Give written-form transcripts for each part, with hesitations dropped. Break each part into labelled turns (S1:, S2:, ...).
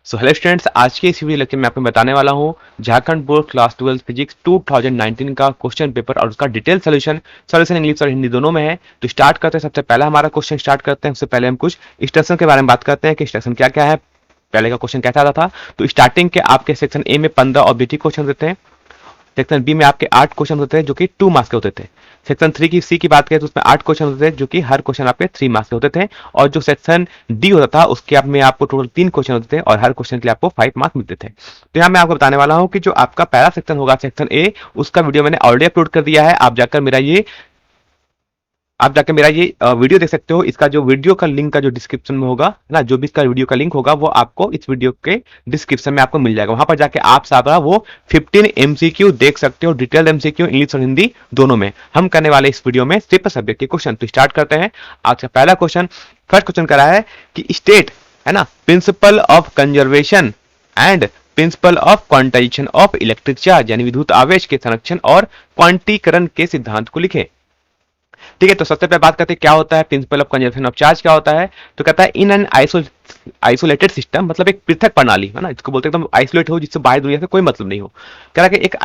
S1: So hello students, आज के इस वीडियो लेक्चर में आपको बताने वाला हूँ झारखंड बोर्ड क्लास 12 फिजिक्स 2019 का क्वेश्चन पेपर और उसका डिटेल सॉल्यूशन इंग्लिश और हिंदी दोनों में है। तो स्टार्ट करते हैं। सबसे पहला हमारा क्वेश्चन स्टार्ट करते हैं। उससे पहले हम कुछ इंस्ट्रक्शन के बारे में बात करते हैं कि इंस्ट्रक्शन क्या क्या है। पहले का क्वेश्चन कैसा आता था। तो स्टार्टिंग के आपके सेक्शन ए में 15 ऑब्जेक्टिव क्वेश्चन देते हैं। सेक्शन बी में आपके 8 क्वेश्चन होते हैं जो कि 2 मार्क्स के होते थे। सेक्शन 3 की सी की बात करें तो उसमें 8 क्वेश्चन होते थे जो कि हर क्वेश्चन आपके 3 मार्क्स के होते थे। और जो सेक्शन डी होता था उसके आप में आपको टोटल 3 क्वेश्चन होते थे और हर क्वेश्चन के लिए आपको 5 मार्क्स मिलते थे। तो यहाँ मैं आपको बताने वाला हूँ कि जो आपका पहला सेक्शन होगा सेक्शन ए, उसका वीडियो मैंने ऑलरेडी अपलोड कर दिया है। आप जाकर मेरा ये वीडियो देख सकते हो। इसका जो वीडियो का लिंक का जो डिस्क्रिप्शन में होगा ना, जो भी इसका वीडियो का लिंक होगा वो आपको इस वीडियो के डिस्क्रिप्शन में आपको मिल जाएगा। वहां पर जाके आप सारा वो 15 एमसीक्यू देख सकते हो, डिटेल एमसीक्यू इंग्लिश और हिंदी दोनों में। हम करने वाले इस वीडियो में सिर्फ सब्जेक्ट के क्वेश्चन। तो स्टार्ट करते हैं। आज का पहला क्वेश्चन, फर्स्ट क्वेश्चन करा है कि स्टेट है ना principle of conservation and principle of quantization of electric charge, यानी विद्युत आवेश के संरक्षण और क्वांटीकरण के सिद्धांत को लिखे। ठीक है, तो सबसे पहले बात करते हैं क्या होता है principle of conservation of charge, क्या होता है। तो कहता है इन एन आइसोलेटेड सिस्टम, मतलब एक पृथक प्रणाली है ना, इसको बोलते हैं एकदम आइसोलेट हो, जिससे बाहर दुनिया से कोई मतलब नहीं हो। कह रहा है कि एक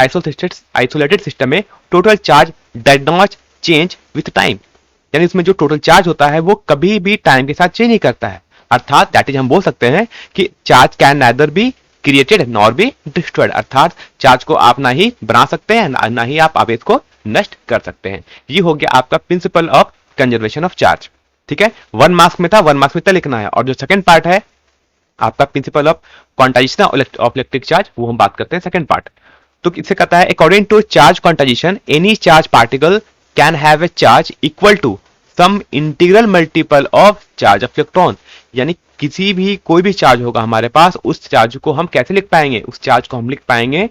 S1: आइसोलेटेड सिस्टम में total charge does not change with time, यानी इसमें जो टोटल चार्ज होता है वो कभी भी टाइम के साथ चेंज नहीं करता है। अर्थात दैट इज हम बोल सकते हैं कि charge can neither be created nor be destroyed, अर्थात चार्ज को आप ना ही बना सकते हैं ना ही आप आवेश को नष्ट कर सकते हैं। ये हो गया आपका principle of conservation of charge. ठीक है, 1 मार्क्स में था, 1 मार्क्स में इतना लिखना है। और जो सेकंड पार्ट है आपका principle of quantization of electric charge, वो हम बात करते हैं सेकंड पार्ट। तो इससे कहता है according to charge quantisation any charge particle can have a charge equal to some integral multiple of charge of electron, यानी किसी भी कोई भी चार्ज होगा हमारे पास, उस चार्ज को हम कैसे लिख पाएंगे, उस चार्ज को हम लिख पाएंगे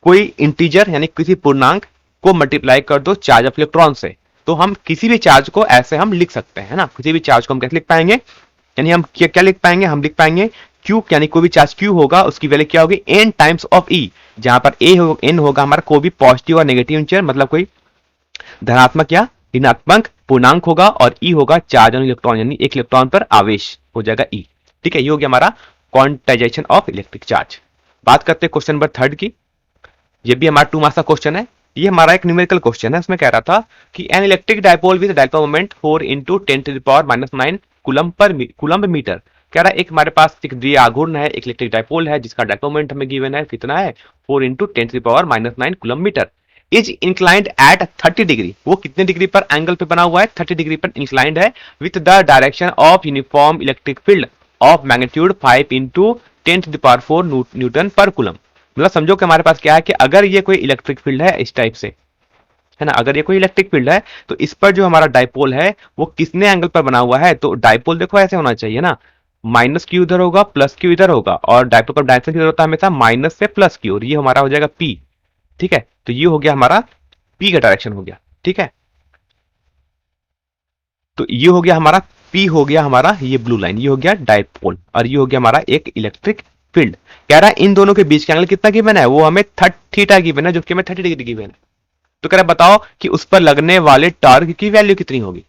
S1: कोई इंटीजर यानी किसी पूर्णांक को मल्टीप्लाई कर दो चार्ज ऑफ इलेक्ट्रॉन से। तो हम किसी भी चार्ज को ऐसे हम लिख सकते हैं ना, किसी भी चार्ज को हम कैसे लिख पाएंगे, यानी हम क्या क्या लिख पाएंगे, हम लिख पाएंगे Q, यानी कोई भी चार्ज Q होगा उसकी वैल्यू क्या होगी n टाइम्स ऑफ E, जहां पर n होगा हमारा कोई भी पॉजिटिव और नेगेटिव इंटीजर, मतलब कोई धनात्मक या ऋणात्मक पूर्णांक होगा, और E होगा चार्ज ऑन इलेक्ट्रॉन, यानी एक इलेक्ट्रॉन पर आवेश हो जाएगा E। ठीक है, ये हो गया हमारा क्वांटाइजेशन ऑफ इलेक्ट्रिक चार्ज। बात करते हैं क्वेश्चन नंबर 3 की। ये भी हमारा 2 मार्क्स का क्वेश्चन है। ये हमारा एक न्यूमेरिकल क्वेश्चन है। उसमें कह रहा था कि an electric dipole with dipole moment 4 into 10⁻⁻9 coulomb metre. कह रहा है एक हमारे पास एक द्विआघूर्ण है, एक इलेक्ट्रिक डायपोल है जिसका डायपोल मोमेंट हमें गिवन है, कितना है 4 into 10⁻⁻9 coulomb metre. Is inclined at 30 degree, वो कितने डिग्री पर एंगल पे बना हुआ है, 30 डिग्री पर इंक्लाइंड है, with the direction of uniform electric field of magnitude 5 into 10⁴ Newton पर कूलम। मतलब समझो कि हमारे पास क्या है कि अगर ये कोई इलेक्ट्रिक फील्ड है इस टाइप से, है ना, अगर ये कोई इलेक्ट्रिक फील्ड है तो इस पर जो हमारा डायपोल है वो कितने एंगल पर बना हुआ है। तो डायपोल देखो ऐसे होना चाहिए ना, माइनस क्यू इधर होगा प्लस क्यू इधर होगा, और डायपोल का डायरेक्शन किधर होता है हमेशा माइनस से प्लस की ओर, ये हमारा हो जाएगा पी। ठीक है, तो ये हो गया हमारा पी का डायरेक्शन हो गया। ठीक है, तो ये हो गया हमारा पी, हो गया हमारा ये ब्लू लाइन, ये हो गया डायपोल, और ये हो गया हमारा एक इलेक्ट्रिक फील्ड। कह रहा है इन दोनों के बीच का एंगल कितना गिवन है, वो हमें थीटा गिवन है, जो कि हमें 30 डिग्री गिवन है। तो कह रहा है बताओ कि उस पर लगने वाले टॉर्क की वैल्यू कितनी होगी।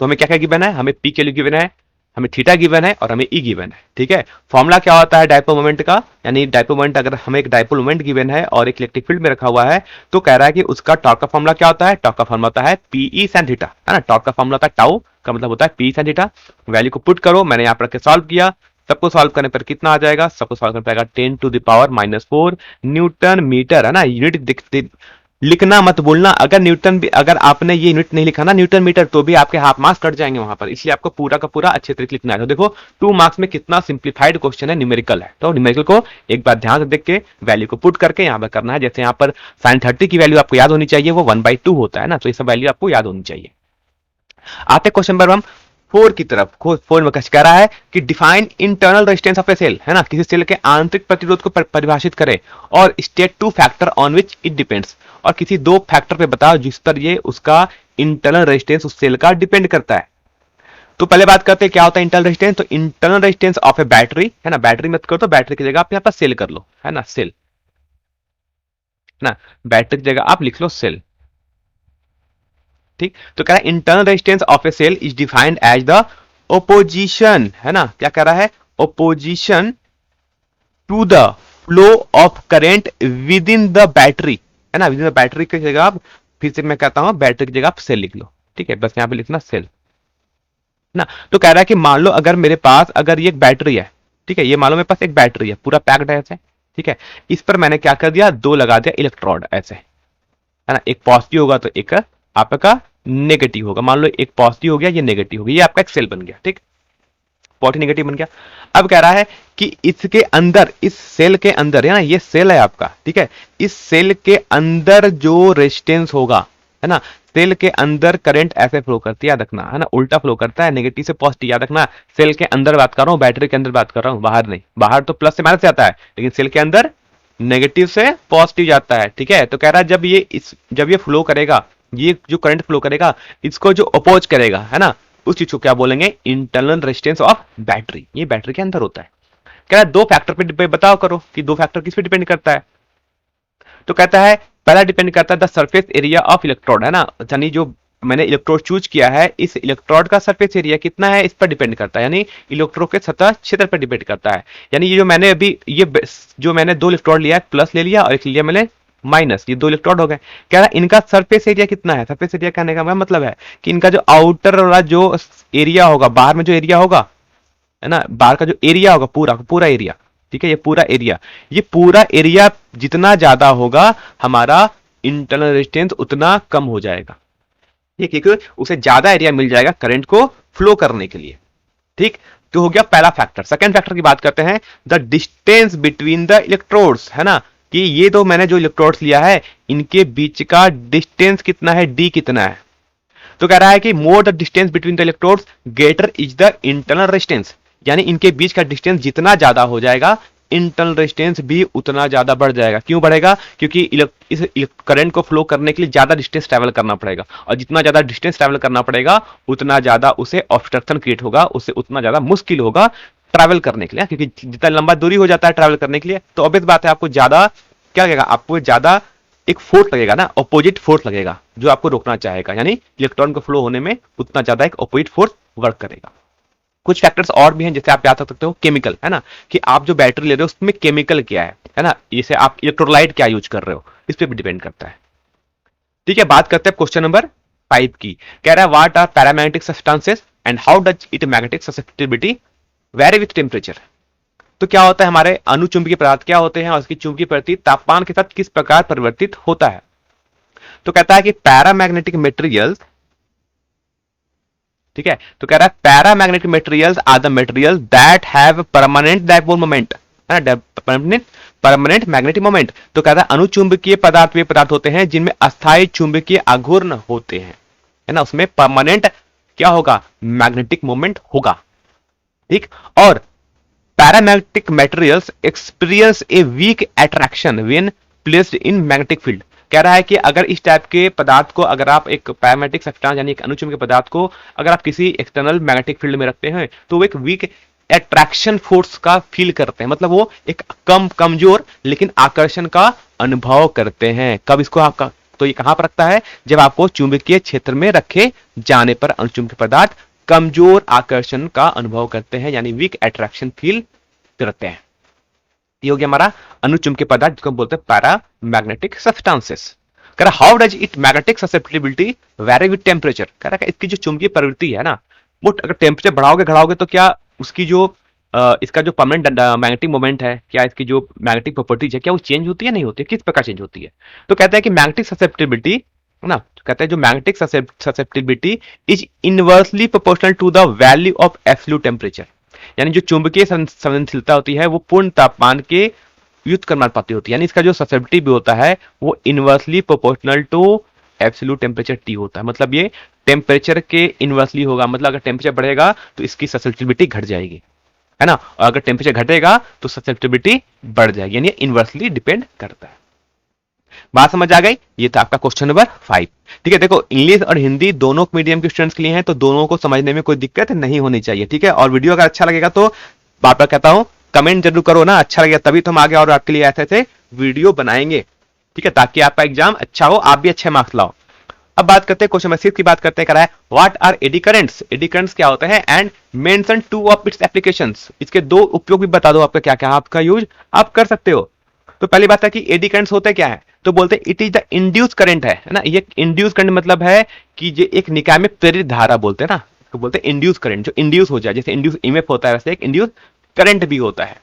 S1: तो हमें क्या क्या गिवन है, हमें पी की वैल्यू गिवन है, हमें थीटा गिवन है और हमें ई गिवन है। ठीक है, फॉर्मूला क्या होता है डायपोल मोमेंट का, यानी डायपोल मोमेंट अगर हमें एक डायपोल मोमेंट गिवन है और एक इलेक्ट्रिक फील्ड में रखा हुआ है, तो कह रहा है कि उसका टॉर्क का फॉर्मूला क्या होता है, टॉर्क का फॉर्मूला होता है पीई साइन थीटा, है ना। टॉर्क का फॉर्मूला होता है टाउ, का मतलब होता है पी साइन थीटा। वैल्यू को पुट करो, मैंने यहां पर रख के सॉल्व किया, सबको सॉल्व करने पर कितना आ जाएगा, सबको सॉल्व करने पर 10⁻⁻⁴ न्यूटन मीटर, है ना। यूनिट लिखना मत बोलना, अगर न्यूटन भी, अगर आपने ये यूनिट नहीं लिखा ना न्यूटन मीटर, तो भी आपके हाफ मार्क्स कट जाएंगे वहां पर, इसलिए आपको पूरा का पूरा अच्छे तरीके लिखना है। तो देखो 2 मार्क्स में कितना सिंप्लीफाइड क्वेश्चन है, न्यूमेरिकल है। तो न्यूमेरिकल को एक बार ध्यान से देख के वैल्यू को पुट करके यहाँ पर करना है। जैसे यहाँ पर साइन 30 की वैल्यू आपको याद होनी चाहिए, वो 1/2 होता है ना, तो ये सब वैल्यू आपको याद होनी चाहिए। आते क्वेश्चन नंबर हम 4 की तरफ। 4 में कह रहा है कि define internal resistance of a cell, है ना, किसी सेल के आंतरिक प्रतिरोध को परिभाषित करे, और state 2 factor on which it depends, और किसी 2 फैक्टर पे बताओ जिस पर ये उसका इंटरनल रेजिस्टेंस उस सेल का डिपेंड करता है। तो पहले बात करते हैं क्या होता है इंटरनल रेजिस्टेंस। तो internal resistance of A battery, है ना, बैटरी मत करो तो बैटरी की जगह आप यहाँ पर सेल कर लो, है ना, सेल, ना, बैटरी की जगह आप लिख लो सेल। ठीक, तो कह रहा है internal resistance of a cell is defined as the opposition, है ना, क्या कह रहा है, opposition to the flow of current within the battery, है ना, विद इन द बैटरी की जगह आप, फिर से मैं कहता हूं बैटरी की जगह आप सेल लिख लो, ठीक है, बस यहां पे लिखना सेल ना। तो कह रहा है कि मान लो अगर मेरे पास अगर ये एक बैटरी है, ठीक है, ये मान लो मेरे पास एक बैटरी है पूरा पैक्ड है ऐसे, ठीक है, इस पर मैंने क्या कर दिया, दो लगा दिया इलेक्ट्रोड ऐसे, है ना, एक पॉजिटिव होगा तो एक आपका नेगेटिव होगा, मान लो एक पॉजिटिव हो गया ये नेगेटिव हो गया, ये आपका एक सेल बन गया, ठीक, पॉजिटिव नेगेटिव बन गया। अब कह रहा है कि इसके अंदर, इस सेल के अंदर, है ना, ये सेल है आपका, ठीक है, इस सेल के अंदर जो रेजिस्टेंस होगा, है ना, सेल के अंदर करंट ऐसे फ्लो करती है, याद रखना, है ना, उल्टा फ्लो करता है, नेगेटिव से पॉजिटिव, याद रखना, सेल के अंदर बात कर रहा हूं, बैटरी के अंदर बात कर रहा हूं, बाहर नहीं, बाहर तो प्लस से माइनस जाता है, लेकिन सेल के अंदर नेगेटिव से पॉजिटिव जाता है, ठीक है। तो कह रहा है जब ये फ्लो करेगा, ये जो करंट फ्लो करेगा, इसको जो अपोज करेगा, है ना, उस चीज को क्या बोलेंगे, इंटरनल रेजिस्टेंस ऑफ बैटरी, ये बैटरी के अंदर होता है। कह रहा है दो फैक्टर पे बताओ करो कि दो फैक्टर किस पे डिपेंड करता है। तो कहता है पहला डिपेंड करता है the surface area of electrode, है ना, यानी जो मैंने इलेक्ट्रोड चूज किया है, इस इलेक्ट्रोड का सरफेस एरिया कितना है इस पर डिपेंड करता है, यानी इलेक्ट्रोड के सतह क्षेत्र पर डिपेंड करता है। यानी ये जो मैंने अभी ये जो मैंने दो इलेक्ट्रोड लिया है, प्लस ले लिया और एक लिया मैंने माइनस, ये दो इलेक्ट्रोड हो गए। कह रहा है इनका सरफेस एरिया कितना है, सरफेस एरिया कहने का मतलब है कि इनका जो आउटर वाला जो एरिया होगा, बाहर में जो एरिया होगा, है ना, बाहर का जो एरिया होगा, पूरा पूरा एरिया, ठीक है, ये पूरा एरिया जितना ज्यादा होगा हमारा इंटरनल रेजिस्टेंस उतना कम हो जाएगा, ठीक है, क्योंकि उसे ज्यादा एरिया मिल जाएगा करंट को फ्लो करने के लिए, ठीक। तो हो गया पहला फैक्टर। सेकंड फैक्टर की बात करते हैं, the distance between the electrodes, है ना, कि ये तो मैंने जो इलेक्ट्रोड्स लिया है इनके बीच का डिस्टेंस कितना है, डी कितना है। तो कह रहा है कि more the distance between the electrodes greater is the internal resistance, यानी इनके बीच का डिस्टेंस जितना ज्यादा हो जाएगा इंटरनल रेजिस्टेंस भी उतना ज्यादा बढ़ जाएगा। क्यों बढ़ेगा, क्योंकि इस करंट को फ्लो करने के लिए ज्यादा डिस्टेंस ट्रैवल करना पड़ेगा, और जितना ज्यादा डिस्टेंस ट्रैवल करना पड़ेगा उतना ज्यादा उसे ऑब्स्ट्रक्शन क्रिएट होगा, उससे उतना ज्यादा मुश्किल होगा ट्रैवल करने के लिए, क्योंकि जितना लंबा दूरी हो जाता है ट्रैवल करने के लिए, तो ऑब्वियस बात है आपको ज्यादा क्या लगेगा, आपको ज्यादा एक फोर्स लगेगा ना, अपोजिट फोर्स लगेगा जो आपको रोकना चाहेगा, यानी इलेक्ट्रॉन को फ्लो होने में उतना ज्यादा एक अपोजिट फोर्स वर्क करेगा। कुछ फैक्टर्स और भी हैं जैसे आप याद रख सकते हो, केमिकल, है ना, कि आप जो बैटरी ले रहे हो उसमें केमिकल क्या है ना, जैसे आप इलेक्ट्रोलाइट क्या यूज कर रहे हो, इस पे भी डिपेंड करता है, ठीक है। बात करते हैं क्वेश्चन नंबर 5 की। कह रहा है what are paramagnetic substances and how does it magnetic susceptibility vary with temperature. तो क्या होता है, हमारे अनुचुंबकीय पदार्थ क्या होते हैं और उसकी चुंबकीय प्रवृत्ति तापमान के साथ किस प्रकार परिवर्तित होता है। तो कहता है कि पैरामैग्नेटिक मटेरियल्स, ठीक है, तो कह रहा है paramagnetic materials are the materials that have permanent dipole moment, है ना, परमानेंट मैग्नेटिक मोमेंट। तो कहता है अनुचुंबकीय पदार्थ वे पदार्थ होते हैं जिनमें अस्थायी चुंबकीय आघूर्ण होते हैं, है ना, उसमें परमानेंट क्या होगा, मैग्नेटिक मोमेंट होगा, ठीक। और paramagnetic materials experience a weak attraction when placed in magnetic field. कह रहा है कि अगर इस टाइप के पदार्थ को, अगर आप एक पैरामैग्नेटिक सब्सटेंस यानी एक अनुचुंबकीय पदार्थ को अगर आप किसी एक्सटर्नल मैग्नेटिक फील्ड में रखते हैं तो वो एक वीक अट्रैक्शन फोर्स का फील करते हैं, मतलब वो एक कमजोर लेकिन आकर्षण का अनुभव करते हैं। कब इसको आपका, तो ये कहां पर रखता है, जब आपको चुंबकीय क्षेत्र में रखे जाने पर अनुचुंबकीय पदार्थ कमजोर आकर्षण का अनुभव करते हैं, यानी वीक अट्रैक्शन फील करते हैं। ये हो गया हमारा अनुचुंबकीय पदार्थ जिसको बोलते हैं पैरामैग्नेटिक सब्सटेंसेस। कह रहा how does it magnetic susceptibility very with temperature. कह रहा है इसकी जो चुंबकीय प्रवृत्ति है ना, वो अगर टेम्परेचर बढ़ाओगे घटाओगे तो क्या उसकी जो इसका जो परमानेंट मैग्नेटिक मोमेंट है, क्या इसकी जो मैग्नेटिक प्रॉपर्टीज है, क्या वो चेंज होती है, नहीं होती है, किस प्रकार चेंज होती है। तो कहता है कि मैग्नेटिक ससेप्टिबिलिटी, है ना, कहते हैं जो magnetic susceptibility is inversely proportional to the value of absolute temperature, यानी जो चुंबकीय संवेदनशीलता होती है वो पूर्ण तापमान के व्युत्क्रमानुपाती होती है, यानी इसका जो ससेप्टिबिलिटी भी होता है वो inversely proportional to absolute temperature T होता है, मतलब ये टेम्परेचर के इनवर्सली होगा, मतलब अगर टेम्परेचर बढ़ेगा तो इसकी ससेप्टिबिलिटी घट जाएगी, है ना, और अगर टेम्परेचर घटेगा तो ससेप्टिबिलिटी बढ़ जाएगी, यानी इनवर्सली डिपेंड करता है। बात समझ आ गई। ये था आपका क्वेश्चन नंबर 5, ठीक है। देखो इंग्लिश और हिंदी दोनों मीडियम के स्टूडेंट्स के लिए हैं, तो दोनों को समझने में कोई दिक्कत नहीं होनी चाहिए, ठीक है। और वीडियो अगर अच्छा लगेगा तो बार बार कहता हूं कमेंट जरूर करो ना, अच्छा लगेगा तभी तो हम आगे और आपके लिए ऐसे ऐसे वीडियो बनाएंगे, ठीक है, ताकि आपका एग्जाम अच्छा हो, आप भी अच्छे मार्क्स लाओ। अब बात करते हैं क्वेश्चन नंबर 6 की बात करते हैं, कह रहा है what are eddy currents, eddy currents क्या होता है, and mention two of its applications, इसके दो उपयोग भी बता दो, आपका क्या क्या आपका यूज आप कर सकते हो। तो पहली बात है कि एडी करंट्स होते क्या है, तो बोलते हैं it is the induce current है ना, ये इंड्यूस करंट मतलब है कि ये एक निकाय में प्रेरित धारा बोलते हैं ना, तो बोलते हैं इंड्यूस करंट, जो इंड्यूस हो जाए, जैसे इंड्यूस ईएमएफ होता है वैसे एक इंड्यूस करंट भी होता है।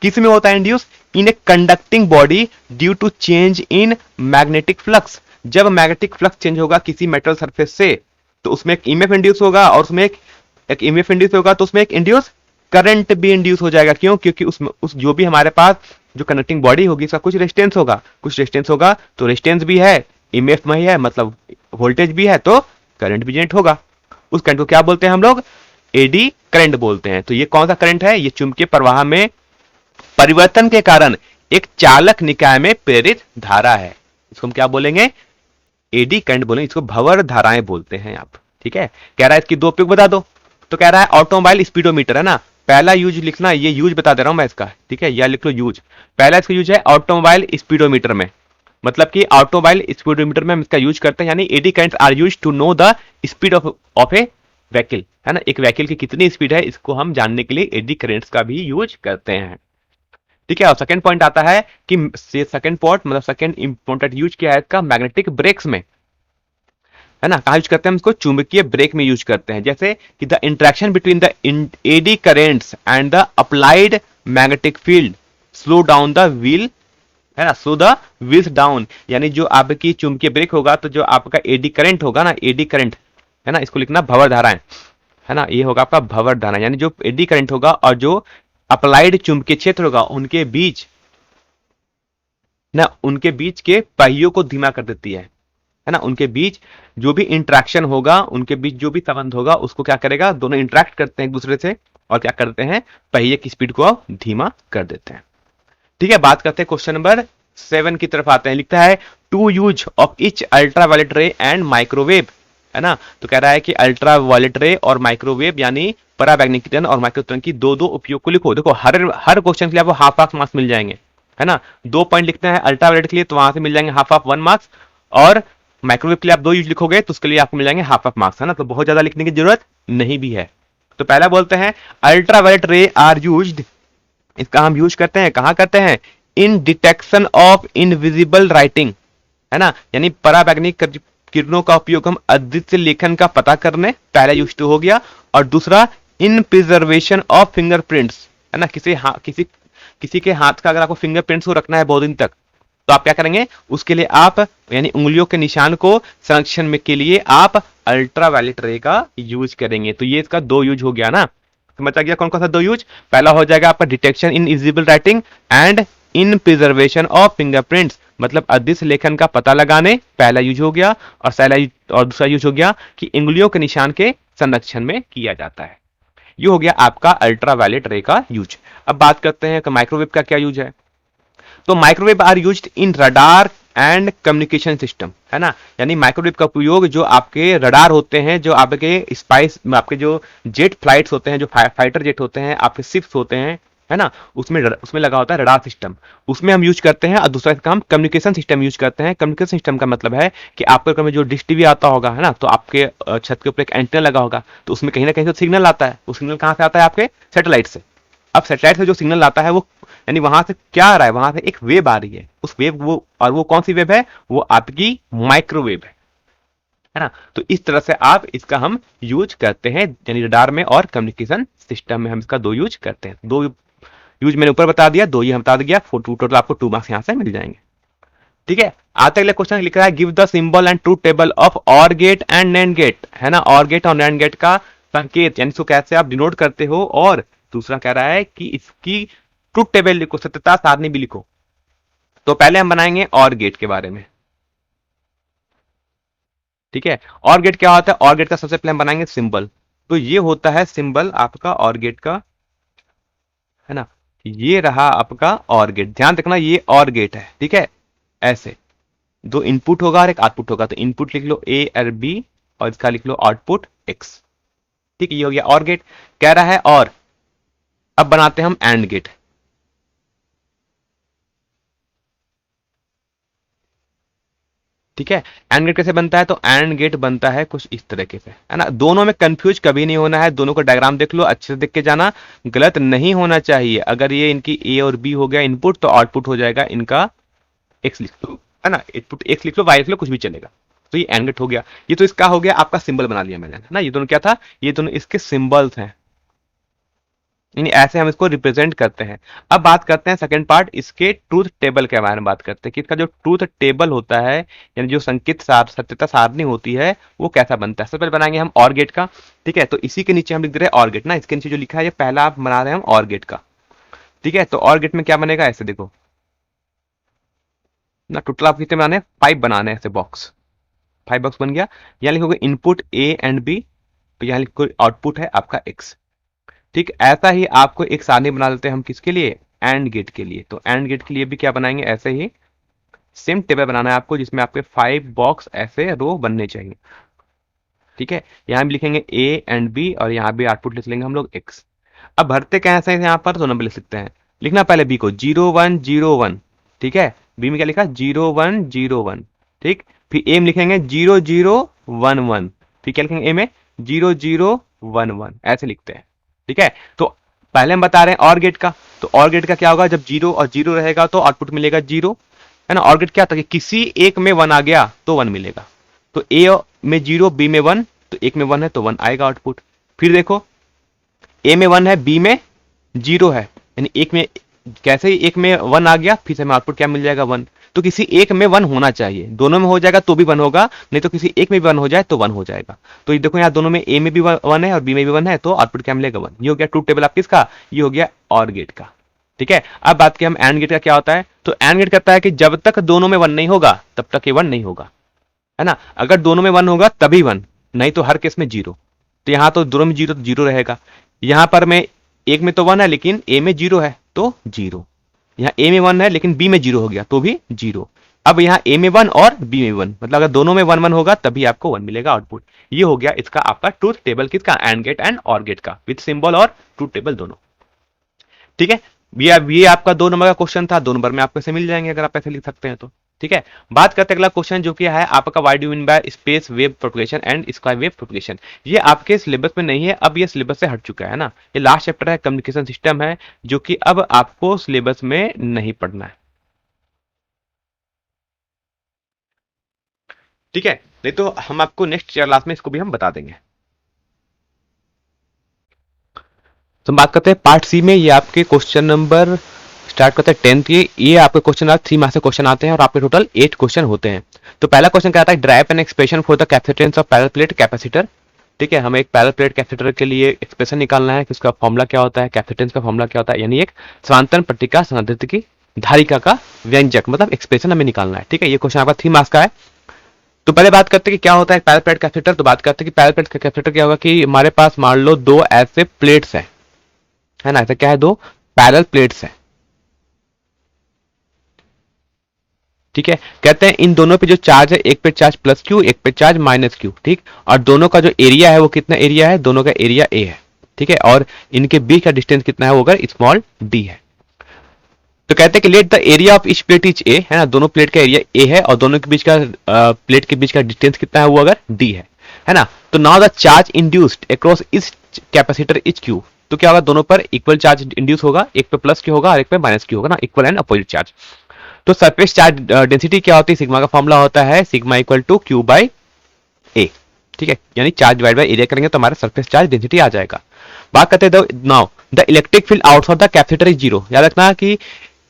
S1: किस में होता है induced, in a conducting body due to change in magnetic flux, जब मैग्नेटिक फ्लक्स चेंज होगा किसी मेटल सरफेस से तो उसमें एक ईएमएफ इंड्यूस होगा, और उसमें एक ईएमएफ इंड्यूस होगा तो उसमें एक इंड्यूस करंट भी इंड्यूस हो जाएगा। क्यों, क्योंकि उस जो भी हमारे पास जो कनेक्टिंग बॉडी होगी इसका कुछ रेजिस्टेंस होगा, कुछ रेजिस्टेंस होगा तो रेजिस्टेंस भी है, ईएमएफ में ही है, मतलब वोल्टेज भी है, तो करंट भी जनरेट होगा। उस करंट को क्या बोलते हैं हम लोग, एडी करंट बोलते हैं। तो ये कौन सा करंट है, ये चुंबकीय प्रवाह में परिवर्तन के कारण एक चालक निकाय में प्रेरित धारा है, इसको हम क्या बोलेंगे, एडी करंट बोलेंगे, इसको भंवर धाराएं बोलते हैं आप। ठीक है, कह रहा है इसकी दो उपयोग बता दो, तो कह रहा है ऑटोमोबाइल स्पीडोमीटर है ना, पहला यूज लिखना, ये यूज बता दे रहा हूं मैं इसका, ठीक है, या लिख लो यूज। पहला इसका यूज है ऑटोमोबाइल स्पीडोमीटर में, मतलब कि ऑटोमोबाइल स्पीडोमीटर में हम इसका यूज करते हैं, यानी eddy currents are use to know the speed of a vehicle, है ना, एक व्हीकल की कितनी स्पीड है इसको हम जानने के लिए एडी करंट्स का भी यूज करते हैं। ठीक है, और सेकंड पॉइंट आता है कि सेकंड पॉइंट मतलब सेकंड इंपॉर्टेंट यूज क्या है इसका, मैग्नेटिक ब्रेक्स में, है ना, कहा यूज करते हैं हम इसको, चुंबकीय ब्रेक में यूज करते हैं, जैसे कि the interaction between the AD currents and the applied magnetic field slow down the wheel, है ना, स्लो द व्हील्स डाउन, यानी जो आपकी चुंबकीय ब्रेक होगा तो जो आपका एडी करंट होगा ना, एडी करंट, है ना, इसको लिखना भंवर धाराएं, है ना, ये होगा आपका भंवर धारा, यानी जो एडी करंट होगा और जो अप्लाइड चुंबकीय क्षेत्र होगा उनके बीच ना, उनके बीच के पहियों को धीमा कर देती है ना, उनके बीच जो भी इंटरेक्शन होगा, उनके बीच जो भी संबंध होगा उसको क्या करेगा, दोनों इंटरेक्ट करते हैं एक दूसरे से और क्या करते हैं, पहिए की स्पीड को धीमा कर देते हैं। ठीक है, बात करते हैं क्वेश्चन नंबर 7 की तरफ आते हैं, लिखता है two use of each ultraviolet ray and microwave, है ना, तो कह रहा है कि अल्ट्रावायलेट रे और माइक्रोवेव यानी पराबैंगनी किरण और माइक्रोवेव की दो दो उपयोग को लिखो। देखो हर क्वेश्चन के लिए आपको हाफ हाफ मार्क्स मिल जाएंगे, है ना, 2 पॉइंट लिखते हैं अल्ट्रावायलेट के लिए तो वहां से मिल जाएंगे हाफ हाफ 1 मार्क्स, और माइक्रोवेव के लिए आप 2 यूज लिखोगे तो उसके लिए आपको मिल जाएंगे हाफ हाफ मार्क्स, है ना, तो बहुत ज्यादा लिखने की जरूरत नहीं भी है। तो पहला बोलते हैं अल्ट्रावायलेट रे आर यूज्ड, इसका हम यूज करते हैं, कहां करते हैं, इन डिटेक्शन ऑफ इनविजिबल राइटिंग, है ना, यानी पराबैंगनी किरणों का उपयोग हम अदृश्य लेखन का पता करने, पहला यूज तो हो गया, और दूसरा इन प्रिजर्वेशन ऑफ फिंगरप्रिंट्स, है ना, किसी के हाथ का अगर आपको फिंगरप्रिंट्स को रखना है बहुत दिन तक तो आप क्या करेंगे, उसके लिए आप यानी उंगलियों के निशान को संरक्षण में के लिए आप अल्ट्रावायलेट रे का यूज करेंगे। तो ये इसका 2 यूज हो गया ना, समझ आ गया कौन कौन सा 2 यूज, पहला हो जाएगा आपका detection in invisible writing and in preservation of fingerprints, मतलब अदृश्य लेखन का पता लगाने, पहला यूज हो गया, और दूसरा यूज हो गया कि उंगलियों के निशान के संरक्षण में किया जाता है। ये हो गया आपका अल्ट्रावायलेट रे का यूज। अब बात करते हैं कि माइक्रोवेव का क्या यूज है, तो microwave are used in radar and communication system, है ना, यानी माइक्रोवेव का उपयोग जो आपके रडार होते हैं, जो आपके स्पाइस आपके जो जेट फ्लाइट्स होते हैं, जो फाइटर जेट होते हैं, आपके शिप्स होते हैं, है ना, उसमें लगा होता है रडार सिस्टम, उसमें हम यूज करते हैं। और दूसरा काम कम्युनिकेशन सिस्टम यूज करते हैं। कम्युनिकेशन सिस्टम का मतलब है कि आपके घर में जो डिश टीवी आता होगा, है ना, तो आपके छत के ऊपर एक एंटीना लगा होगा, तो उसमें कहीं ना कहीं से सिग्नल आता है, वो सिग्नल कहां से आता है, आपके सैटेलाइट से। अब सैटेलाइट से जो सिग्नल आता है वो यानी वहां से क्या आ रहा है, वहां से एक वेव आ रही है, उस वेव वो कौन सी वेव है, वो आपकी माइक्रोवेव है ना। तो इस तरह से आप इसका हम यूज करते हैं, यानी रडार में और कम्युनिकेशन सिस्टम में हम इसका 2 यूज करते हैं। 2 यूज मैंने ऊपर बता दिया, 2 ये हम बता दिया, टोटल आपको 2 मार्क्स यहां से मिल जाएंगे। ठीक है, आते अगले क्वेश्चन लिख रहा है give the symbol and truth table of OR gate and NAND gate, है ना, ऑर गेट और नैंड गेट का संकेत यानी इसको कैसे आप डिनोट करते हो, और दूसरा कह रहा है कि इसकी ट्रूथ टेबल लिखो, सत्यता सारणी भी लिखो। तो पहले हम बनाएंगे और गेट के बारे में। ठीक है, और गेट क्या होता है, और गेट का सबसे पहले हम बनाएंगे सिंबल। तो ये होता है सिंबल आपका और गेट का, है ना, ये रहा आपका और गेट, ध्यान रखना ये और गेट है। ठीक है, ऐसे 2 इनपुट होगा और एक आउटपुट होगा, तो इनपुट लिख लो ए और बी और इसका लिख लो आउटपुट एक्स। ठीक है, ये हो गया और गेट। कह रहा है और अब बनाते हैं हम एंड गेट। ठीक है। एंड गेट कैसे बनता है, तो एंड गेट बनता है कुछ इस तरीके से, है ना। दोनों में कंफ्यूज कभी नहीं होना है, दोनों को डायग्राम देख लो, अच्छे से देख के जाना, गलत नहीं होना चाहिए। अगर ये इनकी ए और बी हो गया इनपुट, तो आउटपुट हो जाएगा इनका एक्स लिख लो, है ना। इनपुट एक्स लिख लो, वाई लिख लो, कुछ भी चलेगा। तो ये एंड गेट हो गया। ये तो इसका हो गया, आपका सिंबल बना लिया मैंने, है ना। ये दोनों क्या था, ये दोनों इसके सिंबल्स हैं, यानी ऐसे हम इसको रिप्रेजेंट करते हैं। अब बात करते हैं सेकंड पार्ट, इसके ट्रूथ टेबल के बारे में बात करते हैं कि इसका जो ट्रूथ टेबल होता है, यानी जो संकेत सार सत्यता सारणी होती है, वो कैसा बनता है। सबसे पहले बनाएंगे हम और गेट का, ठीक है। तो इसी के नीचे हम लिख दे रहे हैं और गेट ना, इसके नीचे जो लिखा है ये पहला आप बना रहे हैं हम और गेट का, ठीक है। तो और गेट में क्या बनेगा, ऐसे देखो ना, टोटल आप कितने बनाने हैं, 5 बनाने हैं, ऐसे बॉक्स, 5 बॉक्स बन गया। यहाँ लिखोगे इनपुट ए एंड बी, तो यहाँ लिखो आउटपुट है आपका एक्स, ठीक। ऐसा ही आपको एक सारणी बना देते हैं हम, किसके लिए, एंड गेट के लिए। तो एंड गेट के लिए भी क्या बनाएंगे, ऐसे ही सेम टेबल बनाना है आपको, जिसमें आपके 5 बॉक्स ऐसे रो बनने चाहिए, ठीक है। यहां भी लिखेंगे ए एंड बी, और यहां भी आउटपुट लिख लेंगे हम लोग एक्स। अब भरते कैसे हैं यहाँ पर, तो नंबर लिख सकते हैं। लिखना पहले बी को 0101, ठीक है। बी में क्या लिखा, 0101, ठीक। फिर ए में लिखेंगे 0011, फिर क्या लिखेंगे ए में 0011, ऐसे लिखते हैं, ठीक है। तो पहले हम बता रहे हैं और गेट का, तो और गेट का क्या होगा, जब 0 और 0 रहेगा तो आउटपुट मिलेगा 0, है ना। और गेट क्या था कि किसी एक में 1 आ गया तो 1 मिलेगा। तो ए में 0, बी में 1, तो एक में 1 है तो 1 आएगा आउटपुट। फिर देखो ए में 1 है, बी में 0 है, यानी एक में, कैसे ही एक में 1 आ गया, फिर से हमें आउटपुट क्या मिल जाएगा, 1। तो किसी एक में 1 होना चाहिए, दोनों में हो जाएगा तो भी 1 होगा, नहीं तो किसी एक में भी 1 हो जाए तो 1 हो जाएगा। तो ये देखो यहाँ दोनों में ए में भी 1 है और बी में भी 1 है, तो आउटपुट क्या मिलेगा, 1। ये हो गया ट्रूथ टेबल आपका इसका, ये हो गया और गेट का, ठीक है। अब बात की हम एंड गेट का क्या होता है, तो एंड गेट कहता है कि जब तक दोनों में 1 नहीं होगा तब तक ये 1 नहीं होगा, है ना। अगर दोनों में 1 होगा तभी 1, नहीं तो हर केस में 0। तो यहां तो दोनों में 0 तो 0 रहेगा। यहां पर में एक में तो 1 है लेकिन ए में 0 है तो 0। यहाँ ए में 1 है लेकिन बी में 0 हो गया तो भी 0। अब यहाँ ए में 1 और बी में 1, मतलब अगर दोनों में 1 1 होगा तभी आपको 1 मिलेगा आउटपुट। ये हो गया इसका आपका ट्रूथ टेबल, किसका, एंड गेट एंड और गेट का, विद सिंबल और ट्रूथ टेबल दोनों, ठीक है। ये आपका 2 नंबर का क्वेश्चन था, 2 नंबर में आपको ऐसे मिल जाएंगे अगर आप ऐसे लिख सकते हैं तो, ठीक है। बात करते हैं अगला क्वेश्चन जो कि है आपका what do mean by space wave propagation and sky wave propagation. ये आपके सिलेबस में नहीं है, अब ये सिलेबस से हट चुका है ना। ये लास्ट चैप्टर है, कम्युनिकेशन सिस्टम है, जो कि अब आपको सिलेबस में नहीं पढ़ना है, ठीक है। नहीं तो हम आपको नेक्स्ट क्लास में इसको भी हम बता देंगे। तो हम बात करते हैं पार्ट सी में, ये आपके क्वेश्चन नंबर स्टार्ट करते हैं 10th। ये आपके क्वेश्चन 3 मार्क्स से क्वेश्चन आते हैं और आपके टोटल 8 क्वेश्चन होते हैं। तो पहला क्वेश्चन क्या आता है, drive an expression for the capacitance of parallel plate capacitor, ठीक है। हमें एक पैरेलल प्लेट कैपेसिटर के लिए एक्सप्रेशन निकालना है कि उसका फॉर्मूला क्या होता है, कैपेसिटेंस का फॉर्मूला क्या होता है, यानी एक समांतर पट्टिका संधारित्र की धारिका का व्यंजक, मतलब एक्सप्रेशन हमें निकालना है, ठीक है। ये क्वेश्चन आपका 3 मार्क्स का है। तो पहले बात करते हैं कि क्या होता है पैरेलल प्लेट कैपेसिटर। तो बात करते हैं कि पैरेलल प्लेट कैपेसिटर क्या होगा कि हमारे पास मान लो 2 ऐसे प्लेट्स है ना। ऐसा क्या है, 2 पैरेलल प्लेट्स है, ठीक है। कहते हैं इन दोनों पे जो चार्ज है, एक पे चार्ज प्लस क्यू, एक पे चार्ज माइनस क्यू, ठीक। और दोनों का जो एरिया है वो कितना एरिया है, दोनों का एरिया ए है, ठीक है। और इनके बीच का डिस्टेंस कितना है, वो अगर स्मॉल डी है। तो कहते हैं कि let the area of each plate is a, है ना। दोनों प्लेट का एरिया ए है और दोनों के बीच का प्लेट के बीच का डिस्टेंस कितना है, वो अगर डी है ना। तो now the charge induced across इस कैपेसिटर इज क्यू। तो क्या होगा, दोनों पर इक्वल चार्ज इंड्यूस होगा, एक पे प्लस क्यू होगा और एक पे माइनस क्यू होगा ना, इक्वल एंड अपोजिट चार्ज। तो सरफेस चार्ज डेंसिटी क्या होती है, सिग्मा का फॉर्मूला होता है sigma equal to Q by A, ठीक है। यानी चार्ज डिवाइड बाय एरिया करेंगे तो हमारा सरफेस चार्ज डेंसिटी आ जाएगा। बात करते हैं now the electric field outside the capacitor is zero. याद रखना कि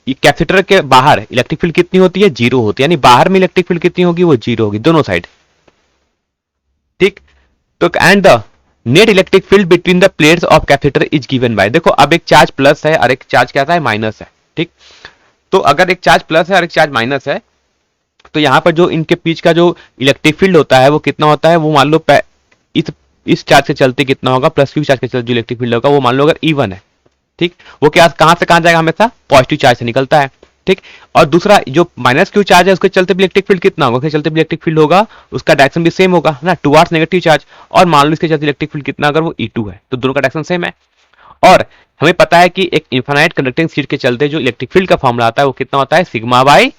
S1: कैपेसिटर के बाहर इलेक्ट्रिक फील्ड कितनी होती है, जीरो होती है, यानी बाहर में इलेक्ट्रिक फील्ड कितनी होगी, वो जीरो होगी दोनों साइड, ठीक। तो and the net electric field between the plates of capacitor is given bye, देखो अब एक चार्ज प्लस है और एक चार्ज क्या है, माइनस है, ठीक। तो अगर एक चार्ज प्लस है और एक चार्ज माइनस है, तो यहां पर जो इनके बीच का जो इलेक्ट्रिक फील्ड होता है वो कितना होता है, वो मान लो इस चार्ज के चलते कितना होगा, प्लस क्यू चार्ज के चलते जो इलेक्ट्रिक फील्ड होगा वो मान लो अगर इवन है, ठीक। वो क्या कहां से कहां जाएगा, हमेशा पॉजिटिव चार्ज से निकलता है, ठीक। और दूसरा जो माइनस क्यू चार्ज है उसके चलते भी इलेक्ट्रिक फील्ड कितना होगा, उसके चलते भी इलेक्ट्रिक फील्ड होगा, उसका डायरेक्शन भी सेम होगा ना, टुवर्ड्स नेगेटिव चार्ज। और मान लो इसके चलते इलेक्ट्रिक फील्ड कितना, अगर वो E2 है तो दोनों का डायरेक्शन सेम है। और हमें पता है कि एक इनफाइनाइट कंडक्टिंग शीट के चलते जो इलेक्ट्रिक फील्ड का फॉर्मूला आता है वो कितना होता है, सिग्मा बाई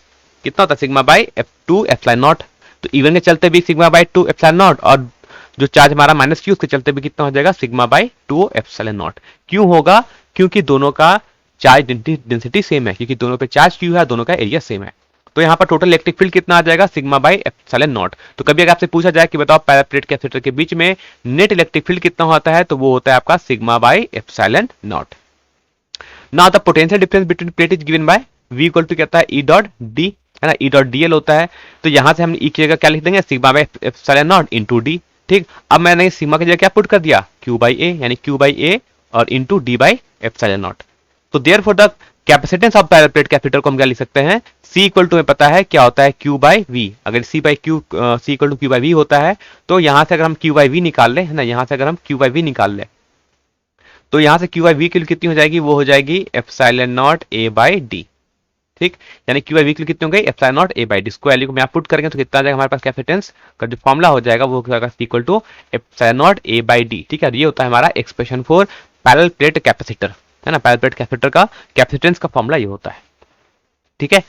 S1: कितना होता है, sigma by F2 epsilon naught. तो इवन के चलते भी सिग्मा बाई 2 एप्सिलॉन नॉट, और जो चार्ज हमारा माइनस क्यू उसके चलते भी कितना हो जाएगा सिग्मा बाई 2 एप्सिलॉन नॉट। क्यों होगा? क्योंकि दोनों का चार्ज डेंसिटी सेम है, क्योंकि दोनों पे चार्ज क्यू है, दोनों का एरिया सेम है। तो यहाँ पर टोटल इलेक्ट्रिक फील्ड कितना आ जाएगा सिग्मा बाई एप्सिलॉन नॉट। तो कभी अगर आपसे पूछा जाए कि बताओ पैरा प्लेट कैपेसिटर के बीच में नेट इलेक्ट्रिक फील्ड कितना होता है, तो वो होता है आपका sigma by epsilon naught. Now the potential difference between plate is given by V equal to कहता है E डॉट डी, है ना, E डॉट DL होता है। तो यहां से हम E की जगह क्या लिख देंगे sigma by epsilon not into D. ठीक, अब मैंने सिग्मा की जगह क्या पुट कर दिया Q बाई A, यानी Q बाई A और into D by epsilon naught. तो therefore the capacitance of para plate capacitor को हम क्या लिख सकते हैं, C इक्वल टू में पता है क्या होता है Q बाई V। अगर C equal to Q by V होता है, तो यहां से अगर हम Q बाई V निकाल ले, है ना, यहां से अगर हम Q बाई V निकाल ले, तो यहां से Q बाई V की कितनी हो जाएगी, वो हो जाएगी epsilon naught A by D। ठीक, यानी Q बाई V की कितनी हो गई epsilon naught A by D। इसको वैल्यू को मैं पुट करेंगे तो कितना आ जाएगा हमारे पास कैपेसिटेंस का जो फॉर्मूला हो जाएगा वो होगा equal to epsilon naught A by D। ठीक है, ये होता है हमारा expression for parallel plate capacitor, है ना, पैरेलल प्लेट कैपेसिटर का कैपेसिटेंस का फॉर्मूला ये होता है। ठीक है,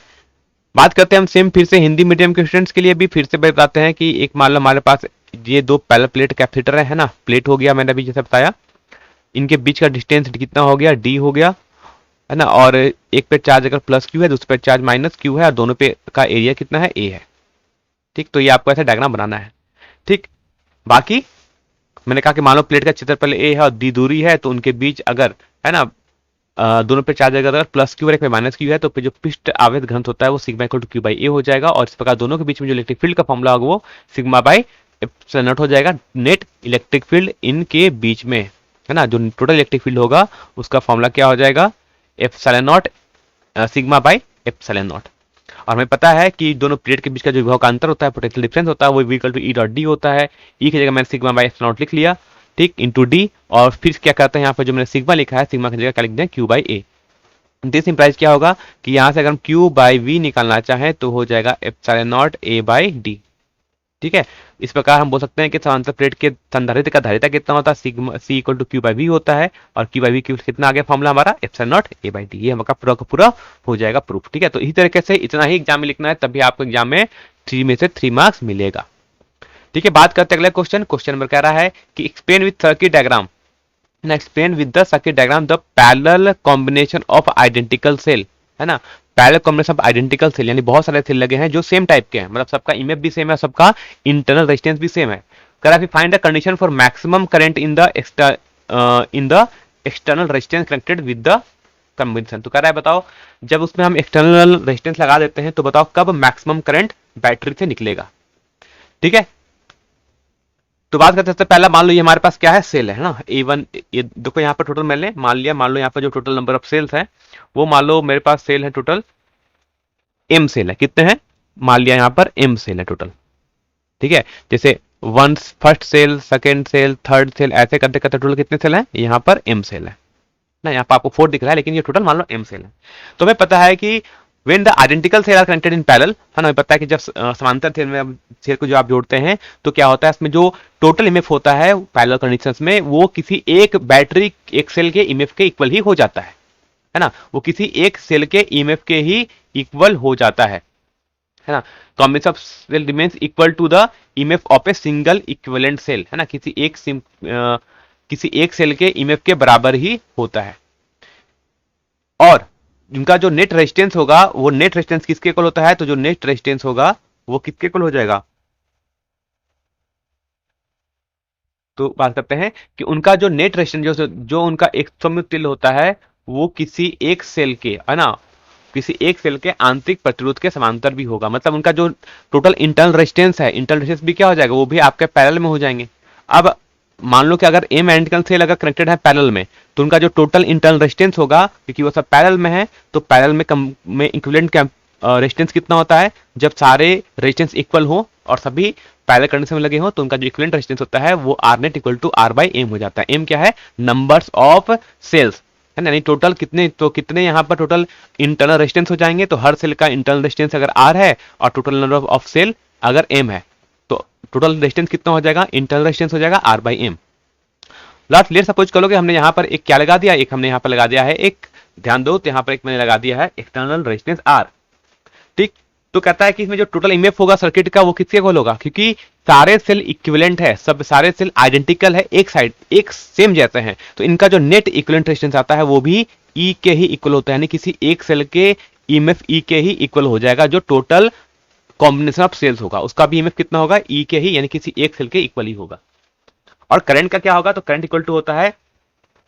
S1: बात करते हैं हम सेम फिर से हिंदी मीडियम के स्टूडेंट्स के लिए भी फिर से बताते हैं कि एक मान लो हमारे पास ये दो पैरेलल प्लेट कैपेसिटर है ना, प्लेट हो गया मैंने अभी जैसे बताया, इनके बीच का डिस्टेंस कितना हो गया D हो गया, है ना, और एक पे चार्ज अगर प्लस क्यू है, दूसरे पे चार्ज माइनस क्यू है, और दोनों पे का एरिया कितना है A है। ठीक, तो ये आपको ऐसा डायग्राम बनाना है। ठीक, बाकी मैंने कहा कि मान लो प्लेट का क्षेत्रफल A है और D दूरी है, तो उनके बीच अगर, है ना, दोनों पे चार्ज अगर प्लस क्यू और एक पे माइनस क्यू है, तो जो पृष्ठ आवेश घनत्व होता है वो sigma equal to Q by A हो जाएगा। और इस प्रकार दोनों के बीच में जो इलेक्ट्रिक फील्ड का फॉर्मूला होगा वो सिग्मा बाई एप्सिलॉन नॉट हो जाएगा, नेट इलेक्ट्रिक फील्ड इनके बीच में, है ना, जो टोटल इलेक्ट्रिक फील्ड होगा उसका फॉर्मूला क्या हो जाएगा epsilon not sigma by epsilon not. और हमें पता है कि दोनों प्लेट के बीच का जो विभव का अंतर होता है, पोटेंशियल डिफरेंस होता है, वो V equal to E dot D होता है। E की जगह मैंने सिग्मा बाई एप्सिलॉन नॉट लिख लिया, ठीक, इनटू D, और फिर क्या करते हैं यहाँ पर जो मैंने सिग्मा लिखा है, सिग्मा की जगह क्या लिख दें Q by A। This implies क्या होगा कि यहाँ से अगर हम Q बाई V निकालना चाहें तो हो जाएगा epsilon naught A by D। ठीक है, इस प्रकार हम बोल सकते हैं कि समांतर प्लेट के संधारित्र का धारिता कितना होता है sigma C equal to Q by V होता है, और Q बाई V कितना आ गया फॉर्मूला हमारा epsilon naught A by D। ये हमारा पूरा का पूरा हो जाएगा प्रूफ। ठीक है, तो इसी तरीके से इतना ही एग्जाम में लिखना है, तभी आपको एग्जाम में 3 में से 3 मार्क्स मिलेगा। ठीक है, बात करते हैं अगले क्वेश्चन। क्वेश्चन नंबर कह रहा है कि explain with circuit diagram, explain with the circuit diagram the parallel combination of identical cell, है ना, parallel combination of identical cell, यानी बहुत सारे सेल लगे हैं जो सेम टाइप के हैं, मतलब सबका इमेज भी सेम है, सबका इंटरनल रेजिस्टेंस भी सेम है। कह रहा find the condition for maximum current in the external resistance connected with the combination. तो कह रहा है बताओ जब उसमें हम एक्सटर्नल रेजिस्टेंस लगा देते हैं तो बताओ कब मैक्सिमम करंट बैटरी से निकलेगा। ठीक है, तो बात करते हैं पहला, मान लो ये हमारे पास क्या है सेल है ना A1, ये देखो यहाँ पर टोटल मैंने मान लिया, मान लो यहाँ पर जो टोटल नंबर ऑफ सेल्स है वो मान लो मेरे पास सेल है टोटल M सेल है, कितने हैं मान लिया यहाँ पर M सेल है टोटल। ठीक है, जैसे first cell, second cell, third cell, ऐसे करते करते टोटल कितने सेल है, यहाँ पर M सेल है ना, यहाँ पर आपको 4 दिख रहा है लेकिन ये टोटल मान लो M सेल है। तो हमें पता है कि when the identical cell are connected in parallel, है ना, पता है कि जब समांतर सेल में सेल को जो आप जोड़ते हैं तो क्या होता है इसमें जो टोटल इमेफ होता है पैरेलल कंडीशंस में वो किसी एक बैटरी एक सेल के इमेफ के इक्वल ही हो जाता है ना, वो किसी एक सेल के इमेफ के ही इक्वल हो जाता है ना। Combination of cell remains equal to the EMF of a single equivalent cell, है ना, किसी एक सेल के इमेफ के बराबर ही होता है। और इनका जो नेट रेजिस्टेंस होगा वो नेट रेजिस्टेंस किसके इक्वल होता है, तो जो नेट रेजिस्टेंस होगा वो किसके इक्वल हो जाएगा, तो बात करते हैं कि उनका जो नेट रेजिस्टेंस जो उनका एक समतुल्य होता है वो किसी एक सेल के, है ना, किसी एक सेल के आंतरिक प्रतिरोध के समांतर भी होगा। मतलब उनका जो टोटल इंटरनल रेजिस्टेंस है, इंटरनल रेजिस्टेंस भी क्या हो जाएगा, वो भी आपके पैरेलल में हो जाएंगे। अब मान लो कि अगर M आइडेंटिकल सेल अगर कनेक्टेड है पैरेलल में तो उनका जो टोटल इंटरनल रेजिस्टेंस होगा, क्योंकि वो सब पैरेलल में है, तो पैरेलल में इक्विवेलेंट रेजिस्टेंस कितना होता है, जब सारे रेजिस्टेंस इक्वल हो और सभी पैरेलल कंडीशन में लगे हो तो उनका जो इक्विवेलेंट रेजिस्टेंस होता है वो R net equal to R by M हो जाता है। M क्या है, नंबर्स ऑफ सेल्स, है ना, यानी टोटल कितने, तो कितने यहाँ पर टोटल इंटरनल रेजिस्टेंस हो जाएंगे, तो हर सेल का इंटरनल रेजिस्टेंस अगर R है और टोटल नंबर ऑफ सेल अगर M है तो टोटल रेजिस्टेंस कितना हो जाएगा, इंटरनल रेजिस्टेंस हो जाएगा R by M। Last let suppose करो कि हमने यहाँ पर एक क्या लगा दिया, एक हमने यहाँ पर लगा दिया है एक, ध्यान दो तो यहाँ पर एक मैंने लगा दिया है एक्सटर्नल रेजिस्टेंस R। ठीक, तो कहता है कि इसमें जो टोटल ईएमएफ होगा सर्किट का वो किसके इक्वल होगा, क्योंकि सारे सेल इक्विवेलेंट है, सब सारे सेल आइडेंटिकल है, एक साइड एक सेम जैसे हैं, तो इनका जो नेट इक्विवेलेंट रेजिस्टेंस आता है वो भी ई के ही इक्वल होता है, यानी किसी एक सेल के ईएमएफ ई के ही इक्वल हो जाएगा, जो टोटल कॉम्बिनेशन ऑफ सेल्स होगा उसका भी ईएमएफ कितना होगा, ई के ही, यानी किसी एक सेल के इक्वल ही होगा। और करंट का क्या होगा, तो करंट इक्वल टू होता है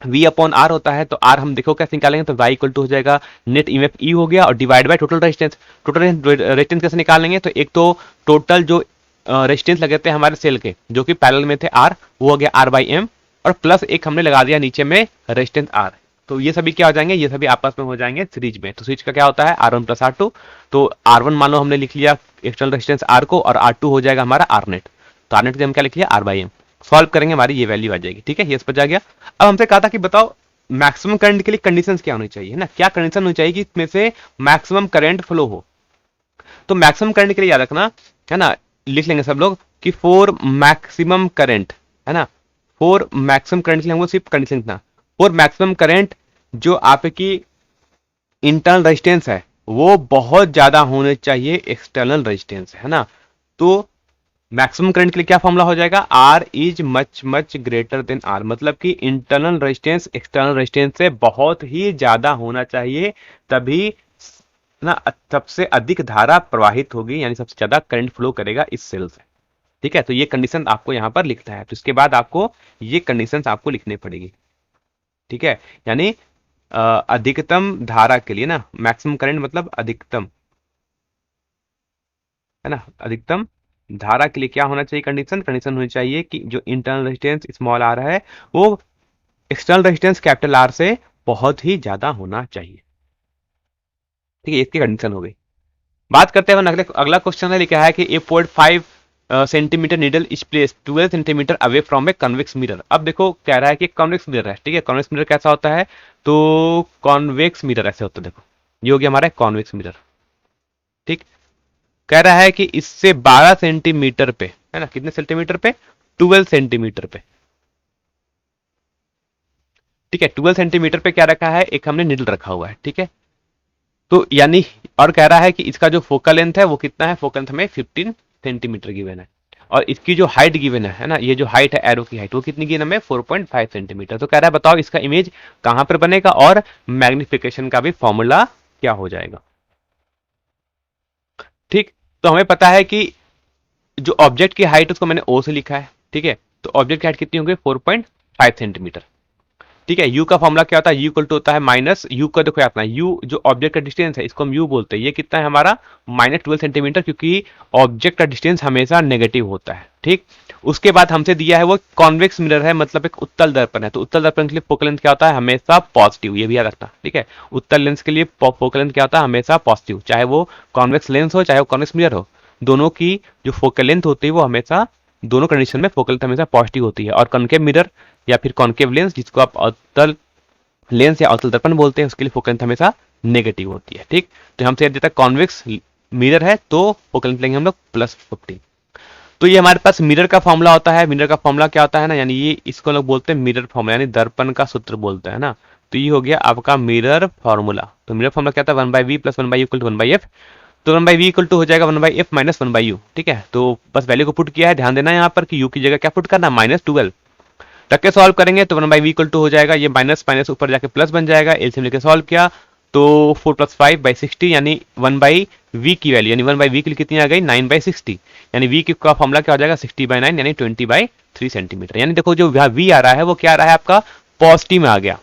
S1: V अपॉन आर होता है, तो आर हम देखो कैसे निकालेंगे, तो Y इक्वल टू हो जाएगा नेट ईएमएफ ई हो गया और divide by total resistance. Total resistance कैसे निकालेंगे, तो एक तो टोटल जो रेजिस्टेंस लगे थे हमारे सेल के जो कि पैरेलल में थे आर, वो हो गया आर बाई एम, और प्लस एक हमने लगा दिया नीचे में रेजिस्टेंस आर, तो ये सभी क्या हो जाएंगे, ये सभी आपस में हो जाएंगे सीरीज में। तो सीरीज का क्या होता है R one plus R two, तो आर वन मान लो हमने लिख लिया एक्सटर्नल रेजिस्टेंस आर को, और आर टू हो जाएगा हमारा आर नेट, तो आर नेट के हम क्या लिख लिया आर बाई एम, सॉल्व करेंगे हमारी ये वैल्यू आ जाएगी। ठीक है, ये समझ आ गया। अब हमसे कहा था कि बताओ मैक्सिमम करंट के लिए कंडीशंस क्या होनी चाहिए, है ना, क्या कंडीशन होनी चाहिए कि इसमें से मैक्सिमम करंट फ्लो हो। तो मैक्सिमम करंट के लिए याद रखना, है ना, लिख लेंगे सब लोग कि फॉर मैक्सिमम करंट, है ना, फॉर मैक्सिमम करंट के लिए हमको सिर्फ कंडीशन लिखना, फॉर मैक्सिमम करंट जो आपकी इंटरनल रेजिस्टेंस है वो बहुत ज्यादा होने चाहिए एक्सटर्नल रेजिस्टेंस, है ना। तो मैक्सिमम करंट के लिए क्या फॉर्मूला हो जाएगा, R is much much greater than R, मतलब कि इंटरनल रेजिस्टेंस एक्सटर्नल रेजिस्टेंस से बहुत ही ज्यादा होना चाहिए, तभी ना सबसे अधिक धारा प्रवाहित होगी, यानी सबसे ज्यादा करंट फ्लो करेगा इस सेल से। ठीक है, तो ये कंडीशन आपको यहां पर लिखना है, तो इसके बाद आपको ये कंडीशन आपको लिखनी पड़ेगी। ठीक है, यानी अधिकतम धारा के लिए ना, मैक्सिमम करंट मतलब अधिकतम, है ना, अधिकतम धारा के लिए क्या होना चाहिए कंडीशन, कंडीशन होनी चाहिए कि जो इंटरनल रेजिस्टेंस स्मॉल आर है वो एक्सटर्नल रेजिस्टेंस कैपिटल आर से बहुत ही ज्यादा होना चाहिए। ठीक है, इसकी कंडीशन हो गई। बात करते हैं अगले, अगला क्वेश्चन है लिखा है कि 8.5 centimetre needle is place 12 centimetre away from a convex mirror. अब देखो कह रहा है कि कॉन्वेक्स मिरर है, ठीक है, कॉन्वेक्स मिरर कैसा होता है, तो कॉन्वेक्स मिरर ऐसे होता है, देखो ये हो गया हमारा कॉन्वेक्स मिरर। ठीक, कह रहा है कि इससे 12 सेंटीमीटर पे, है ना, कितने सेंटीमीटर पे, 12 सेंटीमीटर पे, ठीक है, 12 सेंटीमीटर पे क्या रखा है, एक हमने निडल रखा हुआ है। ठीक है, तो यानी और कह रहा है कि इसका जो फोकल लेंथ है वो कितना है, फोकल लेंथ हमें 15 सेंटीमीटर गिवन है, और इसकी जो हाइट गिवन है ना, ये जो हाइट है एरो की हाइट वो कितनी गिवन हमें 4.5 सेंटीमीटर। तो कह रहा है बताओ इसका इमेज कहां पर बनेगा और मैग्निफिकेशन का भी फॉर्मूला क्या हो जाएगा। ठीक, तो हमें पता है कि जो ऑब्जेक्ट की हाइट उसको मैंने ओ से लिखा है। ठीक है, तो ऑब्जेक्ट की हाइट कितनी होगी 4.5 सेंटीमीटर। ठीक है, यू का फॉर्मूला क्या होता है, यू इक्वल टू होता है माइनस यू का, देखो अपना यू जो ऑब्जेक्ट का डिस्टेंस है इसको हम यू बोलते हैं, ये कितना है हमारा -12 सेंटीमीटर, क्योंकि ऑब्जेक्ट का डिस्टेंस हमेशा नेगेटिव होता है। ठीक, उसके बाद हमसे दिया है वो कॉन्वेक्स मिरर है, मतलब एक उत्तल दर्पण है, तो उत्तल दर्पण के लिए फोकल लेंथ क्या होता है हमेशा पॉजिटिव, ये भी याद रखना। ठीक है, उत्तल लेंस के लिए फोकल लेंथ क्या होता है हमेशा पॉजिटिव, चाहे वो कॉन्वेक्स लेंस हो चाहे वो कॉन्वेक्स मिरर हो, दोनों की जो फोकल लेंथ होती है वो हमेशा दोनों कंडीशन में फोकल लेंथ हमेशा पॉजिटिव होती है। और कॉन्केव मिरर या फिर कॉन्केव लेंस जिसको आप अवतल लेंस या अवतल दर्पण बोलते हैं उसके लिए फोकल लेंथ हमेशा नेगेटिव होती है। ठीक, तो हमसे यह देता है कॉन्वेक्स मिरर है तो फोकल लेंथ लेंगे हम लोग +15। तो ये हमारे पास मिरर का फॉर्मूला होता है, मिरर का फॉर्मूला क्या होता है ना, यानी ये इसको लोग बोलते हैं मिरर फॉर्मूला, यानी दर्पण का सूत्र बोलते हैं ना। तो ये हो गया आपका मिरर फॉर्मूला। तो मिरर फॉर्मूला क्या था 1/v + 1/u = 1/f, तो 1/v इक्वल टू हो जाएगा 1/f - 1/u। ठीक है, तो बस वैल्यू को पुट किया है, ध्यान देना यहाँ पर कि u की जगह क्या पुट करना -12 रख के सॉल्व करेंगे, तो 1/v इक्वल टू हो जाएगा ये माइनस माइनस ऊपर जाके प्लस बन जाएगा, एलसीएम लेके सॉल्व किया तो 4 + 5/60, यानी 1/v की वैल्यू, यानी 1/v की कितनी आ गई 9/60, यानी v का फॉर्मूला क्या हो जाएगा 60/9 यानी 20/3 सेंटीमीटर। यानी देखो जो v आ रहा है वो क्या आ रहा है आपका पॉजिटिव में आ गया,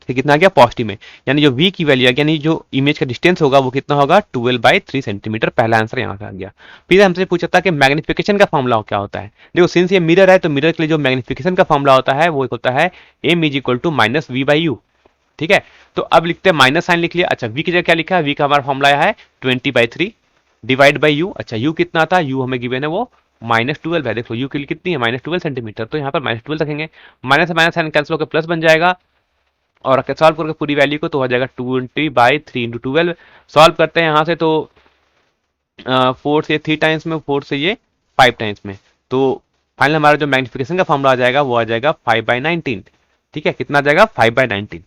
S1: कितना आ गया पॉजिटिव में, यानी जो v की वैल्यू यानी जो इमेज का डिस्टेंस होगा वो कितना होगा 12/3 सेंटीमीटर। पहला आंसर यहाँ से आ गया। फिर हमसे पूछा था कि मैग्निफिकेशन का फॉर्मूला क्या होता है। देखो सिंस ये मिरर है तो मिरर के लिए जो मैग्निफिकेशन का फॉर्मूला होता है वो एक होता है m = -v/u। ठीक है, तो अब लिखते हैं माइनस साइन लिख लिया। अच्छा, v की जगह क्या लिखा है, v का हमारा फॉर्मूला है 20/3 डिवाइड बाई u। अच्छा, u कितना था, u हमें गिवन है वो -12 है। देखो u के लिए कितनी है -12 सेंटीमीटर, तो यहाँ पर -12 रखेंगे, माइनस से माइनस साइन कैंसिल होकर प्लस बन जाएगा, और सॉल्व करके पूरी वैल्यू को तो हो जाएगा 20/3 × 12। सॉल्व करते हैं यहाँ से तो 4 से 3 टाइम्स में, 4 से ये 5 टाइम्स में, तो फाइनल हमारा जो मैग्निफिकेशन का फॉर्मूला आ जाएगा वो आ जाएगा 5/19। ठीक है, कितना आ जाएगा 5/19।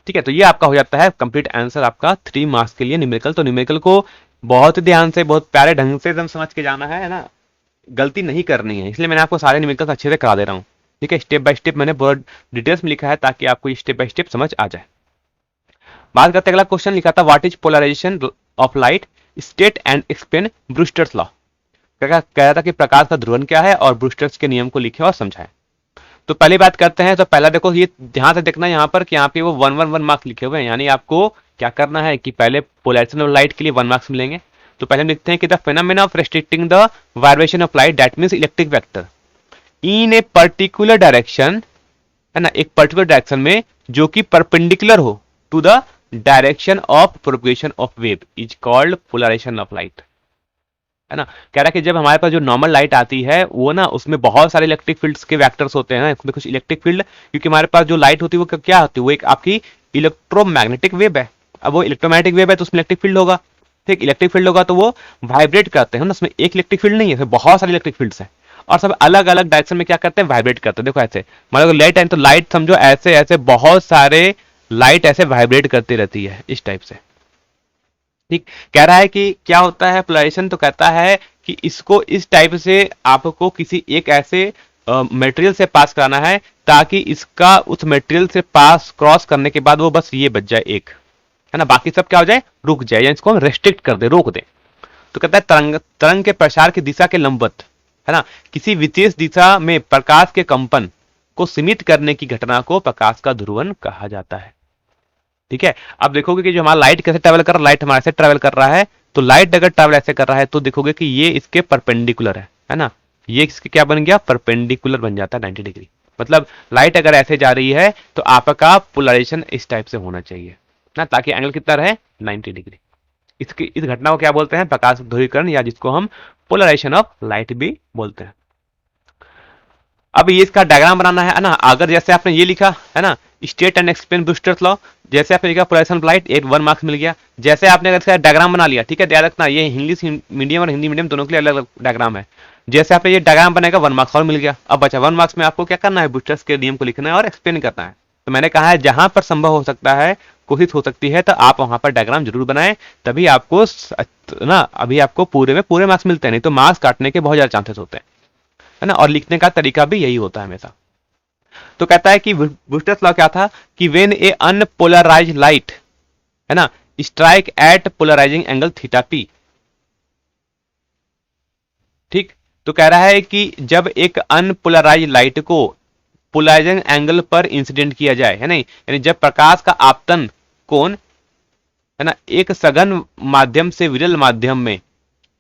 S1: ठीक है, तो ये आपका हो जाता है कंप्लीट आंसर आपका 3 मार्क्स के लिए न्यूमेरिकल। तो न्यूमेरिकल को बहुत ही ध्यान से, बहुत प्यारे ढंग से एकदम समझ के जाना है ना, गलती नहीं करनी है, इसलिए मैंने आपको सारे न्यूमेरिकल्स अच्छे से करा दे रहा हूँ। ठीक है, स्टेप बाय स्टेप मैंने बहुत डिटेल्स में लिखा है ताकि आपको स्टेप बाय स्टेप समझ आ जाए। बात करते अगला क्वेश्चन लिखा था what is polarization of light, state and explain Brewster's law. कह रहा था कि प्रकाश का ध्रुवण क्या है और ब्रूस्टर्स के नियम को लिखे और समझाएं। तो पहली बात करते हैं, तो पहला देखो ये ध्यान से देखना यहाँ पर कि यहाँ पे वो 111 मार्क्स लिखे हुए हैं, यानी आपको क्या करना है कि पहले पोलराइजेशन ऑफ लाइट के लिए 1 मार्क्स मिलेंगे। तो पहले हम लिखते हैं कि the phenomena of restricting the vibration of light that means electric vector in a particular direction, है ना, एक पर्टिकुलर डायरेक्शन में जो कि परपेंडिकुलर हो to the direction of propagation of wave is called polarisation of light, है ना। कह रहा है कि जब हमारे पास जो नॉर्मल लाइट आती है वो ना उसमें बहुत सारे इलेक्ट्रिक फील्ड्स के वेक्टर्स होते हैं ना, इसमें कुछ इलेक्ट्रिक फील्ड, क्योंकि हमारे पास जो लाइट होती है वो क्या होती है, वो एक आपकी इलेक्ट्रोमैग्नेटिक वेव है। अब वो इलेक्ट्रोमैग्नेटिक वेव है तो उसमें इलेक्ट्रिक फील्ड होगा। ठीक, इलेक्ट्रिक फील्ड होगा तो वो वाइब्रेट करते हैं ना, उसमें एक इलेक्ट्रिक फील्ड नहीं है, बहुत सारे इलेक्ट्रिक फील्ड्स हैं और सब अलग अलग डायरेक्शन में क्या करते हैं, वाइब्रेट करते हैं। देखो ऐसे मान लो लाइट है तो लाइट समझो ऐसे ऐसे बहुत सारे लाइट ऐसे वाइब्रेट करती रहती है इस टाइप से। ठीक, कह रहा है कि क्या होता है पोलराइजेशन, तो कहता है कि इसको इस टाइप से आपको किसी एक ऐसे मटेरियल से पास कराना है ताकि इसका उस मटेरियल से पास क्रॉस करने के बाद वो बस ये बच जाए एक, है ना, बाकी सब क्या हो जाए, रुक जाए, या इसको हम रेस्ट्रिक्ट कर दे, रोक दे। तो कहता है तरंग तरंग के प्रसार की दिशा के लंबवत, है ना, किसी विशेष दिशा में प्रकाश के कंपन को सीमित करने की घटना को प्रकाश का ध्रुवण कहा जाता है। ठीक है, अब देखोगे कि जो हमारा लाइट कैसे ट्रेवल कर रहा है, लाइट हमारे से ट्रेवल कर रहा है, तो लाइट अगर ट्रेवल ऐसे कर रहा है तो देखोगे कि ये इसके परपेंडिकुलर है ना, ये इसके क्या बन गया, परपेंडिकुलर बन जाता है 90 डिग्री। मतलब लाइट अगर ऐसे जा रही है तो आपका पोलराइजेशन इस टाइप से होना चाहिए ना, ताकि एंगल कितना रहे, 90 डिग्री। इसकी इस घटना को क्या बोलते हैं, प्रकाश ध्रुवीकरण, या जिसको हम पोलराइजेशन ऑफ लाइट भी बोलते हैं। अब ये इसका डायग्राम बनाना है ना, अगर जैसे आपने ये लिखा है ना, state and explain Brewster's law, जैसे आपने लिखा पोलराइजेशन ऑफ लाइट, एक 1 मार्क्स मिल गया। जैसे आपने अगर इसका डायग्राम बना लिया, ठीक है, ध्यान रखना ये इंग्लिश मीडियम और हिंदी मीडियम दोनों के लिए अलग अलग डायग्राम है। जैसे आपने ये डायग्राम बनाएगा 1 मार्क्स और मिल गया। अब बचा 1 मार्क्स में आपको क्या करना है, ब्रूस्टर्स के नियम को लिखना है और एक्सप्लेन करना है। तो मैंने कहा है जहां पर संभव हो सकता है, कोशिश हो सकती है, तो आप वहां पर डायग्राम जरूर बनाएं, तभी आपको ना अभी आपको पूरे में पूरे मार्क्स मिलते हैं, नहीं तो मार्क्स काटने के बहुत ज्यादा चांसेस होते हैं, है ना, और लिखने का तरीका भी यही होता है हमेशा। तो कहता है कि ब्रूस्टर्स लॉ क्या था कि व्हेन ए अनपोलराइज्ड लाइट, है ना, strike at polarising angle theta P. ठीक, तो कह रहा है कि जब एक अनपोलराइज्ड लाइट को पोलराइजिंग एंगल पर इंसिडेंट किया जाए, है नहीं, यानी जब प्रकाश का आपतन कोण, है ना, एक सघन माध्यम से विरल माध्यम में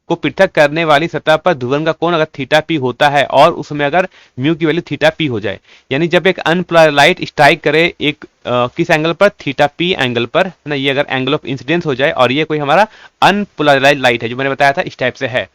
S1: को पृथक करने वाली सतह पर ध्रुवण का कोण अगर थीटा पी होता है और उसमें अगर म्यू की वैल्यू थीटा पी हो जाए, यानी जब एक अनपोलराइज्ड लाइट स्ट्राइक करे एक किस एंगल पर, थीटा पी एंगल पर, है ना, ये अगर एंगल ऑफ इंसिडेंस हो जाए और ये कोई हमारा अनपोलराइज्ड लाइट है जो मैंने बताया था इस टाइप से है,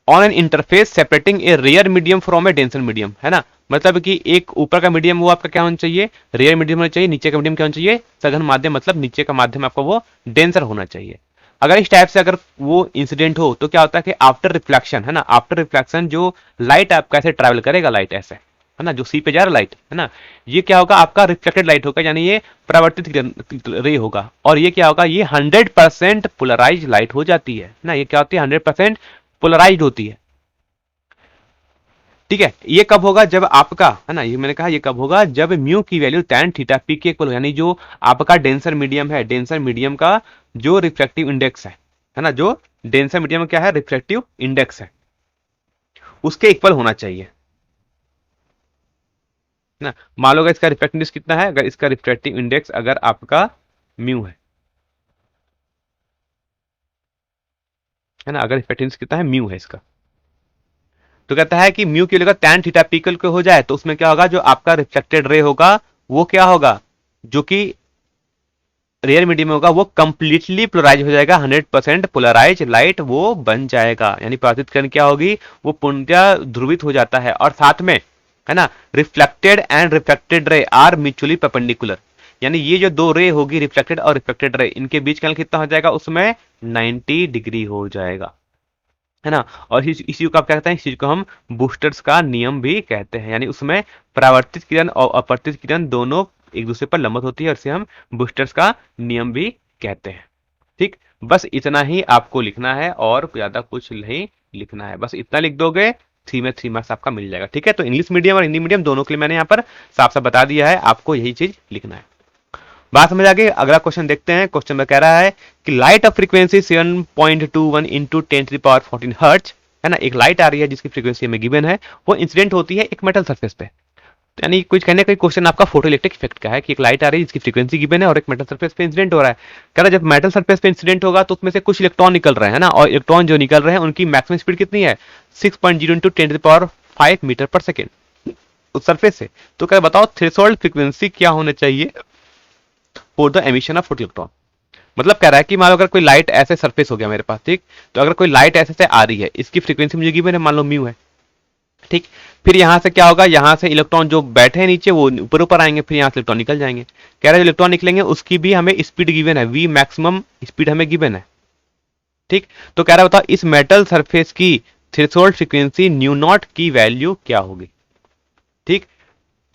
S1: on an interface separating a rare medium from a denser medium, है ना, मतलब कि एक ऊपर का मीडियम वो आपका क्या होना चाहिए, रेयर मीडियम होना चाहिए, नीचे का मीडियम क्या होना चाहिए, सघन माध्यम, मतलब नीचे का माध्यम आपका वो डेंसर होना चाहिए। अगर इस टाइप से अगर वो इंसिडेंट हो तो क्या होता है कि आफ्टर रिफ्लेक्शन, है ना, आफ्टर रिफ्लेक्शन जो लाइट आपका ऐसे ट्रैवल करेगा, लाइट ऐसे, है ना, जो सी पे जा रहा लाइट, है ना, ये क्या होगा, आपका रिफ्लेक्टेड लाइट होगा, यानी ये परावर्तित रे होगा, और ये क्या होगा, ये 100% पोलराइज लाइट हो जाती है ना, ये क्या होती है, 100% पोलराइज्ड होती है। ठीक है, ये कब होगा, जब आपका, है ना, ये मैंने कहा ये कब होगा, जब म्यू की वैल्यू tan थीटा पी के इक्वल हो, यानी जो आपका डेंसर मीडियम है, डेंसर मीडियम का जो रिफ्लेक्टिव इंडेक्स है ना, जो डेंसर मीडियम क्या है, रिफ्लेक्टिव इंडेक्स है, उसके इक्वल होना चाहिए ना। मान लो इसका रिफ्लेक्टिव इंडेक्स कितना है, अगर इसका रिफ्लेक्टिव इंडेक्स अगर आपका म्यू है ना, अगर रिफ्लेक्टिव इंडेक्स कितना है, म्यू है इसका, तो कहता है कि म्यू की जगह tan थीटा पी के हो जाए तो उसमें क्या होगा, जो आपका रिफ्लेक्टेड रे होगा वो क्या होगा, जो कि रेयर मीडियम में होगा, वो कंप्लीटली पोलराइज हो जाएगा, 100% पोलराइज लाइट वो बन जाएगा, यानी परावर्तित किरण क्या होगी, वो पूर्णतः ध्रुवित हो जाता है, और साथ में, है ना, reflected and reflected ray are mutually perpendicular, यानी ये जो दो रे होगी, रिफ्लेक्टेड और रिफ्लेक्टेड रे, इनके बीच का एंगल कितना हो जाएगा, उसमें 90 डिग्री हो जाएगा, है ना। और इस चीज को आप क्या कहते हैं, इस चीज को हम बूस्टर्स का नियम भी कहते हैं, यानी उसमें परावर्तित किरण और अपवर्तित किरण दोनों एक दूसरे पर लंबवत होती है, और इसे हम बूस्टर्स का नियम भी कहते हैं। ठीक, बस इतना ही आपको लिखना है और ज्यादा कुछ नहीं लिखना है, बस इतना लिख दोगे 3 में 3 मार्क्स आपका मिल जाएगा। ठीक है, तो इंग्लिश मीडियम और हिंदी मीडियम दोनों के लिए मैंने यहाँ पर साफ साफ बता दिया है, आपको यही चीज लिखना है। बात समझ आ गई। अगला क्वेश्चन देखते हैं। क्वेश्चन में कह रहा है कि light of frequency 7.21 into 10 to the power 14 hertz, है ना, एक लाइट आ रही है जिसकी फ्रीक्वेंसी हमें गिवन है, वो इंसिडेंट होती है एक मेटल सरफेस पे। यानी कुछ कहने का क्वेश्चन आपका फोटो इलेक्ट्रिक इफेक्ट का है कि एक लाइट आ रही है जिसकी फ्रीक्वेंसी गिवन है और एक मेटल सरफेस पे इंसिडेंट हो रहा है। कह रहा है जब मेटल सरफेस पे इंसिडेंट होगा तो उसमें से कुछ इलेक्ट्रॉन निकल रहे हैं ना, और इलेक्ट्रॉन जो निकल रहे हैं उनकी मैक्सिमम स्पीड कितनी है, 6.0 into 10 to the power 5 metre per second उस सरफेस से। तो क्या बताओ थ्रेशोल्ड फ्रीक्वेंसी क्या होना चाहिए for the emission of electron. मतलब कह रहा है कि मान लो अगर कोई लाइट ऐसे सरफेस हो गया मेरे पास, ठीक, तो अगर कोई लाइट ऐसे से आ रही है, इसकी फ्रीक्वेंसी मुझे गिवन है, मान लो म्यू है, ठीक, फिर यहां से क्या होगा, यहां से इलेक्ट्रॉन जो बैठे हैं नीचे वो ऊपर ऊपर आएंगे, फिर यहां से इलेक्ट्रॉन निकल जाएंगे। कह रहा है जो इलेक्ट्रॉन निकलेंगे उसकी भी हमें स्पीड गिवन है, वी मैक्सिमम स्पीड हमें गिवन है। ठीक, तो कह रहा है बताओ इस मेटल सरफेस की थ्रेशोल्ड फ्रीक्वेंसी न्यू नॉट की वैल्यू क्या होगी। ठीक,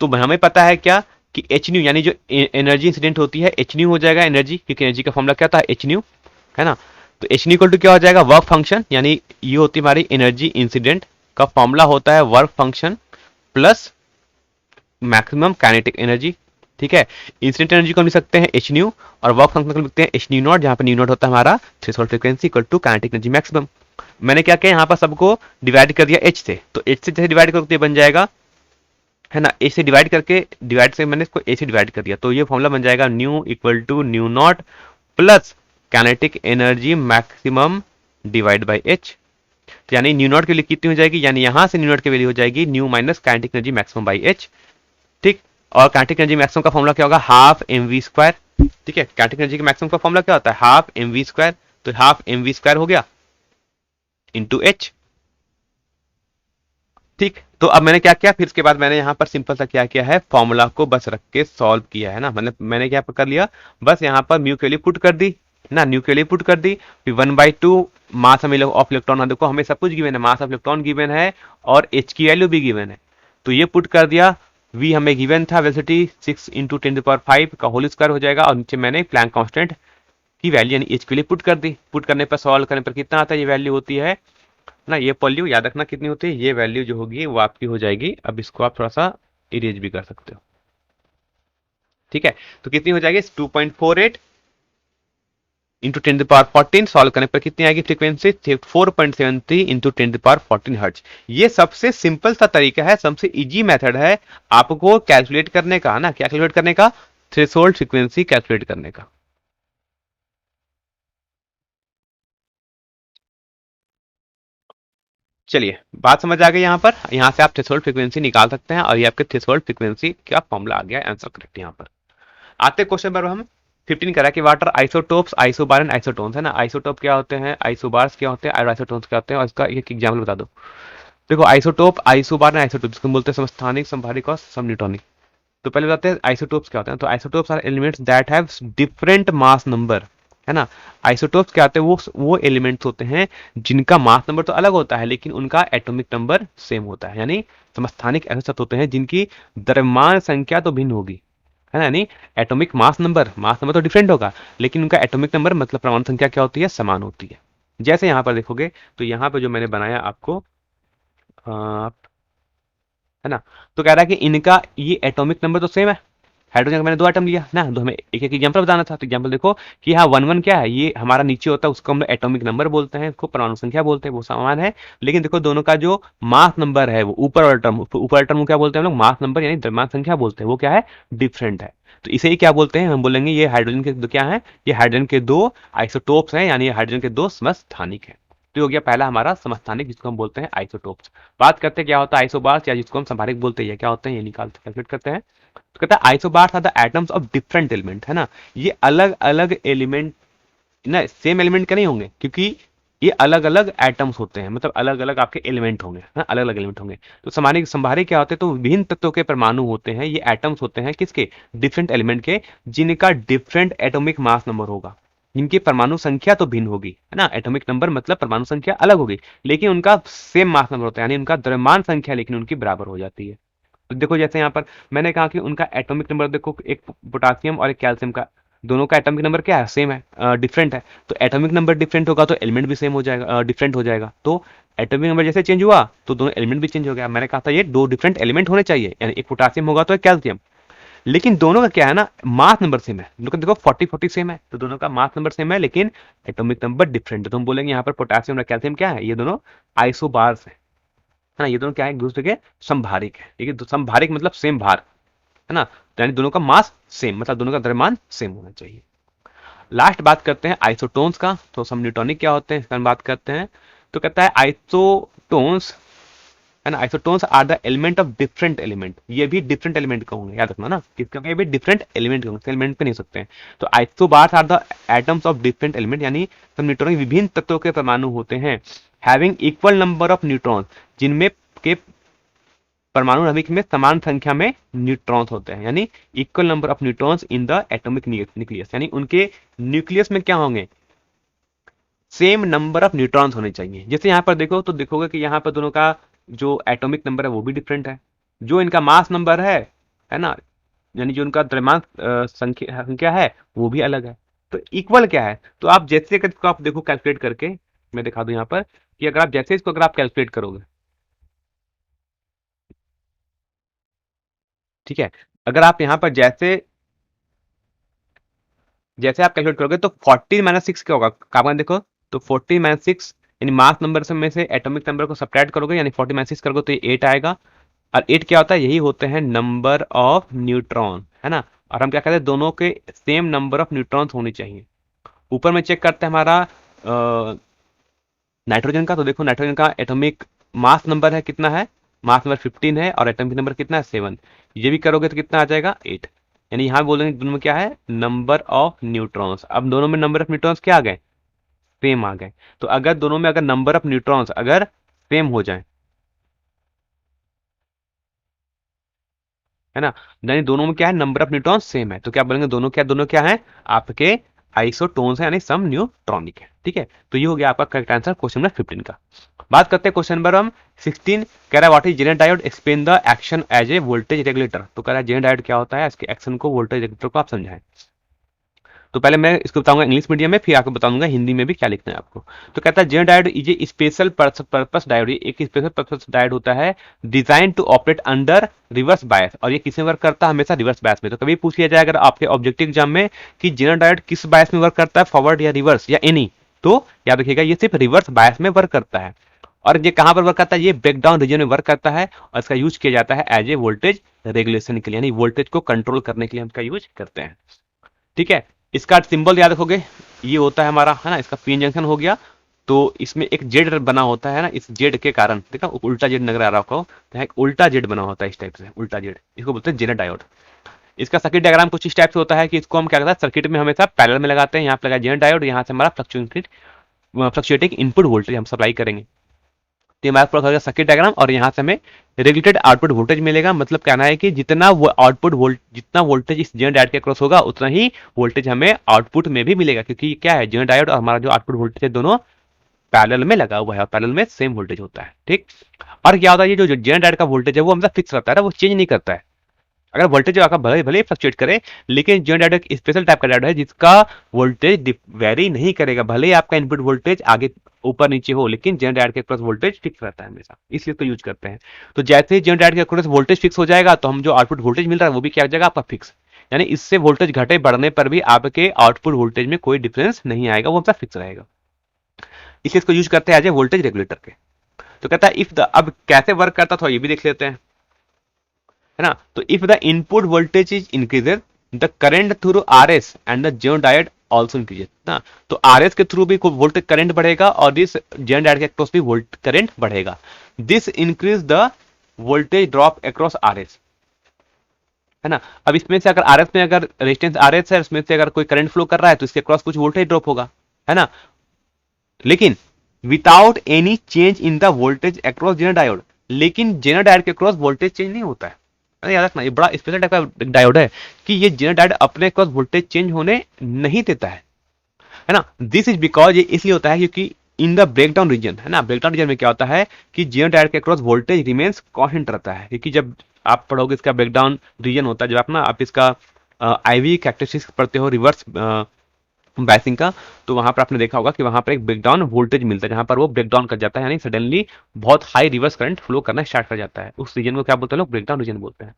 S1: तो हमें पता है क्या कि एच न्यू यानी जो एनर्जी इंसिडेंट होती है एच न्यू हो जाएगा एनर्जी, क्योंकि एनर्जी का फॉर्मूला क्या था, एच न्यू, है ना। तो एच न्यू इक्वल टू क्या हो जाएगा, वर्क फंक्शन, यानी ये होती है हमारी एनर्जी इंसिडेंट का फॉर्मूला होता है work function plus maximum kinetic energy. ठीक है, इंसिडेंट एनर्जी को लिख सकते हैं एच न्यू और वर्क फंक्शन को लिखते हैं एच न्यू नॉट, जहां पर न्यू नॉट होता है हमारा threshold frequency equal to kinetic energy maximum. मैंने क्या किया यहाँ पर सबको डिवाइड कर दिया एच से, तो एच से जैसे डिवाइड करके बन जाएगा, है ना, ए से डिवाइड करके, डिवाइड से मैंने इसको ए से डिवाइड कर दिया, तो ये फॉर्मूला बन जाएगा nu equal to nu naught plus kinetic energy maximum divide by h. यानी न्यू नॉट की वैल्यू कितनी हो जाएगी, यानी यहां से न्यू नॉट की वैल्यू हो जाएगी new minus kinetic energy maximum by H. ठीक, और काइनेटिक एनर्जी मैक्सिमम का फॉर्मूला क्या होगा, हाफ एम वी स्क्वायर। ठीक है, काइनेटिक एनर्जी का मैक्सिमम का फॉर्मूला क्या होता है, हाफ एम वी स्क्वायर, तो हाफ एम वी स्क्वायर हो गया इंटू एच। ठीक, तो अब मैंने क्या किया, फिर उसके बाद मैंने यहाँ पर सिंपल सा क्या किया है, फॉर्मूला को बस रख के सॉल्व किया है ना, मतलब मैंने क्या कर लिया, बस यहाँ पर म्यू के लिए पुट कर दी ना, न्यू के लिए पुट कर दी, फिर 1/2 मास ऑफ इलेक्ट्रॉन, देखो हमें सब कुछ गिवन है, मास ऑफ इलेक्ट्रॉन गिवन है और एच की वैल्यू भी गिवन है, तो ये पुट कर दिया। वी हमें गिवन था velocity 6 into 10 to the power 5 का होल स्क्वायर हो जाएगा, और नीचे मैंने प्लैंक कांस्टेंट की वैल्यू यानी एच के लिए पुट कर दी। पुट करने पर सॉल्व करने पर कितना आता है, ये वैल्यू होती है ना, ये वैल्यू याद रखना कितनी होती है, ये वैल्यू जो होगी वो आपकी हो जाएगी, अब इसको आप थोड़ा सा इरेज भी कर सकते हो। ठीक है, तो कितनी हो जाएगी 2.48 into 10 to the power 14, solve करने पर कितनी आएगी frequency 4.73 into 10 to the power 14 hertz. ये सबसे सिंपल सा तरीका है, सबसे इजी मेथड है आपको कैलकुलेट करने का ना, क्या कैलकुलेट करने का, थ्रेशोल्ड फ्रीक्वेंसी कैलकुलेट करने का। चलिए बात समझ आ गई यहाँ पर, यहाँ से आप थ्रेशोल्ड फ्रीक्वेंसी निकाल सकते हैं, और ये आपके थ्रेशोल्ड फ्रीक्वेंसी का फॉर्मूला आ गया, आंसर करेक्ट यहाँ पर। आते क्वेश्चन पर हम 15 करा कि water isotopes, isobar and isotones, है ना, आइसोटोप क्या होते हैं, आइसोबार्स क्या होते हैं और आइसोटोन्स क्या होते हैं, और इसका एक एग्जाम्पल बता दो। देखो आइसोटोप, आइसोबार एंड आइसोटोप जिसको बोलते हैं समस्थानिक, संभारिक और समन्यूट्रॉनिक। तो पहले बताते हैं आइसोटोप्स क्या होते हैं। तो isotopes are elements that have different mass number, है ना। आइसोटोप्स क्या होते हैं, वो एलिमेंट्स होते हैं जिनका मास नंबर तो अलग होता है लेकिन उनका एटॉमिक नंबर सेम होता है। यानी समस्थानिक ऐसे तत्व होते हैं जिनकी द्रव्यमान संख्या तो भिन्न होगी, है ना, यानी एटॉमिक मास नंबर तो डिफरेंट होगा लेकिन उनका एटॉमिक नंबर मतलब परमाणु संख्या क्या होती है, समान होती है। जैसे यहां पर देखोगे तो यहां पर जो मैंने बनाया आपको, है ना, तो कह रहा है कि इनका ये एटॉमिक नंबर तो सेम है। हाइड्रोजन का मैंने 2 एटम लिया ना, तो हमें एक एक एग्जांपल बताना था। तो एग्जांपल देखो कि हाँ 1 1 क्या है, ये हमारा नीचे होता है उसको हम एटॉमिक नंबर बोलते हैं, उसको परमाणु संख्या बोलते हैं, वो समान है। लेकिन देखो दोनों का जो मास नंबर है वो ऊपर वाला टर्म को क्या बोलते हैं हम लोग, मास नंबर यानी द्रव्यमान संख्या बोलते हैं, वो क्या है, डिफरेंट है। तो इसे ही क्या बोलते हैं, हम बोलेंगे ये हाइड्रोजन के क्या है, ये हाइड्रोजन के 2 आइसोटोप्स हैं, यानी हाइड्रोजन के 2 समस्थानिक है। तो हो गया पहला हमारा समस्थानिक जिसको हम बोलते हैं आइसोटोप्स। बात करते हैं क्या होता है आइसोबार्स, या जिसको हम संभारिक बोलते हैं, क्या होते हैं ये निकालते कैलकुलेट करते हैं। तो कहता है isobars are the atoms of different element, है ना, ये अलग अलग एलिमेंट ना, सेम एलिमेंट के नहीं होंगे क्योंकि ये अलग अलग एटम्स होते हैं, मतलब अलग अलग आपके एलिमेंट होंगे ना, अलग अलग एलिमेंट होंगे। तो समानिक संभारी क्या होते हैं, तो विभिन्न तत्वों के परमाणु होते हैं, ये एटम्स होते हैं किसके, डिफरेंट एलिमेंट के, जिनका डिफरेंट एटॉमिक मास नंबर होगा, जिनकी परमाणु संख्या तो भिन्न होगी, है ना, एटॉमिक नंबर मतलब परमाणु संख्या अलग होगी लेकिन उनका सेम मास नंबर होता है, यानी उनका द्रव्यमान संख्या लेकिन उनकी बराबर हो जाती है। तो देखो जैसे यहाँ पर मैंने कहा कि उनका एटॉमिक नंबर देखो, एक पोटासियम और एक कैल्शियम का दोनों का एटॉमिक नंबर क्या है, सेम है, डिफरेंट है। तो एटॉमिक नंबर डिफरेंट होगा तो एलिमेंट भी सेम हो जाएगा, डिफरेंट हो जाएगा। तो एटॉमिक नंबर जैसे चेंज हुआ तो दोनों एलिमेंट भी चेंज हो गया। मैंने कहा था ये दो डिफरेंट एलिमेंट होने चाहिए, यानी एक पोटासियम होगा तो एक कैल्शियम। लेकिन दोनों का क्या है ना, मास नंबर सेम है। देखो देखो 40-40 सेम है, तो दोनों का मास नंबर सेम है लेकिन एटॉमिक नंबर डिफरेंट है। तो हम बोलेंगे यहाँ पर पोटेशियम और कैल्शियम क्या है, ये दोनों आइसोबार्स है ना, ये दोनों क्या है, एक दूसरे के समभारिक है। ठीक है, समभारिक मतलब सेम भार, है ना। तो यानी दोनों का मास सेम, मतलब दोनों का द्रव्यमान सेम होना चाहिए। लास्ट बात करते हैं आइसोटोन्स का। तो समन्यूटॉनिक क्या होते हैं इसका बात करते हैं। तो कहता है आइसोटोन्स, है ना, isotones are the element of different element. ये भी डिफरेंट एलिमेंट का होंगे, याद रखना ना, किसका, ये भी डिफरेंट एलिमेंट के होंगे, एलिमेंट पे नहीं हो सकते हैं। तो isobars are the atoms of different element, यानी समन्यूटॉनिक विभिन्न तत्वों के परमाणु होते हैं, having equal number of neutron, जिनमें के परमाणु नाभिक में समान संख्या में न्यूट्रॉन्स होते हैं, यानी equal number of neutrons in the atomic nucleus, यानी उनके न्यूक्लियस में क्या होंगे, सेम नंबर ऑफ न्यूट्रॉन्स होने चाहिए। जैसे यहाँ पर देखो तो देखोगे कि यहाँ पर दोनों का जो एटॉमिक नंबर है वो भी डिफरेंट है, जो इनका मास नंबर है ना, यानी जो उनका द्रव्यमान संख्या संख्या है वो भी अलग है। तो इक्वल क्या है, तो आप जैसे कि इसको आप देखो कैलकुलेट करके, मैं दिखा दूं यहाँ पर कि अगर आप जैसे इसको अगर आप कैलकुलेट करोगे, ठीक है, अगर आप यहाँ पर जैसे जैसे आप कैलकुलेट करोगे तो 40 - 6 क्या होगा कार्बन, देखो तो 40 - 6 यानी मास नंबर से में से एटॉमिक नंबर को सब्ट्रैक्ट करोगे, यानी 40 - 6 करोगे तो ये 8 आएगा। और 8 क्या होता है, यही होते हैं नंबर ऑफ न्यूट्रॉन, है ना। और हम क्या कहते हैं, दोनों के सेम नंबर ऑफ न्यूट्रॉन्स होनी चाहिए। ऊपर में चेक करते हैं हमारा नाइट्रोजन का। तो देखो नाइट्रोजन का एटॉमिक मास नंबर है कितना है, मास नंबर 15 है, और एटॉमिक नंबर कितना है 7। ये भी करोगे तो कितना आ जाएगा 8। यानी यहाँ बोलेंगे दोनों में क्या है, नंबर ऑफ न्यूट्रॉन्स। अब दोनों में नंबर ऑफ न्यूट्रॉन्स क्या आ गए, सेम आ गए। तो अगर दोनों में अगर नंबर ऑफ न्यूट्रॉन्स अगर सेम हो जाए, है ना, यानी दोनों में क्या है, नंबर ऑफ न्यूट्रॉन सेम है, तो क्या बोलेंगे, दोनों क्या है, आपके आइसोटोन्स है, यानी सम न्यूट्रॉनिक है। ठीक है, तो ये हो गया आपका करेक्ट आंसर क्वेश्चन नंबर 15 का। बात करते हैं क्वेश्चन नंबर हम 16। कह रहा है what is Zener diode, explain the action as a voltage regulator. तो कह रहा है जेनर डायोड क्या होता है, इसके एक्शन को वोल्टेज रेगुलेटर को आप समझाएं। तो पहले मैं इसको बताऊंगा इंग्लिश मीडियम में, फिर आपको बताऊंगा हिंदी में भी क्या लिखना है आपको। तो कहता है Zener diode is a special purpose diode, एक स्पेशल पर्पस डायोड होता है design to operate under reverse bias. और ये किस में वर्क करता है, हमेशा रिवर्स बायस में। तो कभी पूछ लिया जाए अगर आपके ऑब्जेक्टिव एग्जाम में कि जेनर डायोड किस बायस में वर्क करता है, फॉरवर्ड या रिवर्स या एनी, तो याद रखिएगा ये सिर्फ रिवर्स बायस में वर्क करता है। और ये कहां पर वर्क करता है, ये ब्रेकडाउन रीजन में वर्क करता है, और इसका यूज किया जाता है एज ए वोल्टेज रेगुलेशन के लिए, यानी वोल्टेज को कंट्रोल करने के लिए हम इसका यूज करते हैं। ठीक है, इसका सिंबल याद रखोगे, ये होता है हमारा, है ना, इसका पीएन जंक्शन हो गया। तो इसमें एक जेड बना होता है ना, इस जेड के कारण देखा उल्टा जेड नजर आ रहा होगा, तो एक उल्टा जेड बना होता है इस टाइप से, उल्टा जेड, इसको बोलते हैं जेनर डायोड। इसका सर्किट डायग्राम कुछ इस टाइप से होता है कि इसको हम क्या करते हैं, सर्किट में हमेशा पैरेलल में लगाते हैं। यहाँ पे लगा जेनर डायोड, यहाँ से हमारा फ्लक्चुएटिंग इनपुट वोल्टेज हम सप्लाई करेंगे। तो हमारे पास सर्किट डायग्राम, और यहाँ से हमें रेगुलेटेड आउटपुट वोल्टेज मिलेगा। मतलब कहना है कि जितना वो आउटपुट वोल्ट जितना वोल्टेज इस जेनर डायोड के क्रॉस होगा उतना ही वोल्टेज हमें आउटपुट में भी मिलेगा, क्योंकि क्या है, जेनर डायोड और हमारा जो आउटपुट वोल्टेज है दोनों पैरेलल में लगा हुआ है, और पैरेलल में सेम वोल्टेज होता है। ठीक, और क्या होता है, ये जो जेनर डायोड का वोल्टेज है वो हमेशा फिक्स रहता है, वो चेंज नहीं करता है। अगर वोल्टेज आपका भले भले फ्लक्चुएट करे, लेकिन जेनर डायोड एक स्पेशल टाइप का डायोड है जिसका वोल्टेज वेरी नहीं करेगा, भले ही आपका इनपुट वोल्टेज आगे ऊपर नीचे हो, लेकिन जेनर डायोड के क्रॉस वोल्टेज फिक्स रहता है हमेशा, इसलिए तो यूज करते हैं। तो जैसे ही जेनर डायोड के क्रॉस वोल्टेज फिक्स हो जाएगा तो हम जो आउटपुट वोल्टेज मिल रहा है वो भी क्या हो जाएगा आपका फिक्स, यानी इससे वोल्टेज घटे बढ़ने पर भी आपके आउटपुट वोल्टेज में कोई डिफरेंस नहीं आएगा, वो हमेशा फिक्स रहेगा। इसलिए इसको यूज करते हैं एज ए वोल्टेज रेगुलेटर के। तो कहता है इफ द, अब कैसे वर्क करता था ये भी देख लेते हैं, है ना। तो if the input voltage is increased, the current through RS and the zener diode also increased ना। तो आरएस के थ्रू भी वोल्टेज करंट बढ़ेगा, और इस जेनर डायोड के अक्रॉस भी वोल्ट करंट बढ़ेगा। This increase the voltage drop across RS, है ना। अब इसमें से अगर आरएस में अगर रेजिस्टेंस आरएस है, उसमें से अगर कोई करंट फ्लो कर रहा है तो इसके अक्रॉस कुछ वोल्टेज ड्रॉप होगा, है ना। लेकिन without any change in the voltage across Zener diode, लेकिन जेनर डायोड के अक्रॉस वोल्टेज चेंज नहीं होता है। याद रखना ये बड़ा स्पेशल टाइप का डायोड है कि ये जेनर डायोड अपने क्रॉस वोल्टेज चेंज होने नहीं देता है ना। दिस इज बिकॉज ये इसलिए होता है क्योंकि इन द ब्रेकडाउन रीजन, है ना, ब्रेकडाउन रीजन में क्या होता है कि जेनर डायोड के क्रॉस वोल्टेज रिमेन्स कांस्टेंट रहता है। क्योंकि जब आप पढ़ोगे इसका ब्रेकडाउन रीजन होता है, जब आप ना आप इसका आईवी कैरेक्टरिस्टिक्स पढ़ते हो रिवर्स बायसिंग का, तो वहां पर आपने देखा होगा कि वहां पर एक ब्रेकडाउन वोल्टेज मिलता है, जहां पर वो ब्रेकडाउन कर जाता है, यानी सडनली बहुत हाई रिवर्स करंट फ्लो करना स्टार्ट कर जाता है। उस रीजन को क्या बोलते हैं लोग? ब्रेकडाउन रीजन बोलते हैं।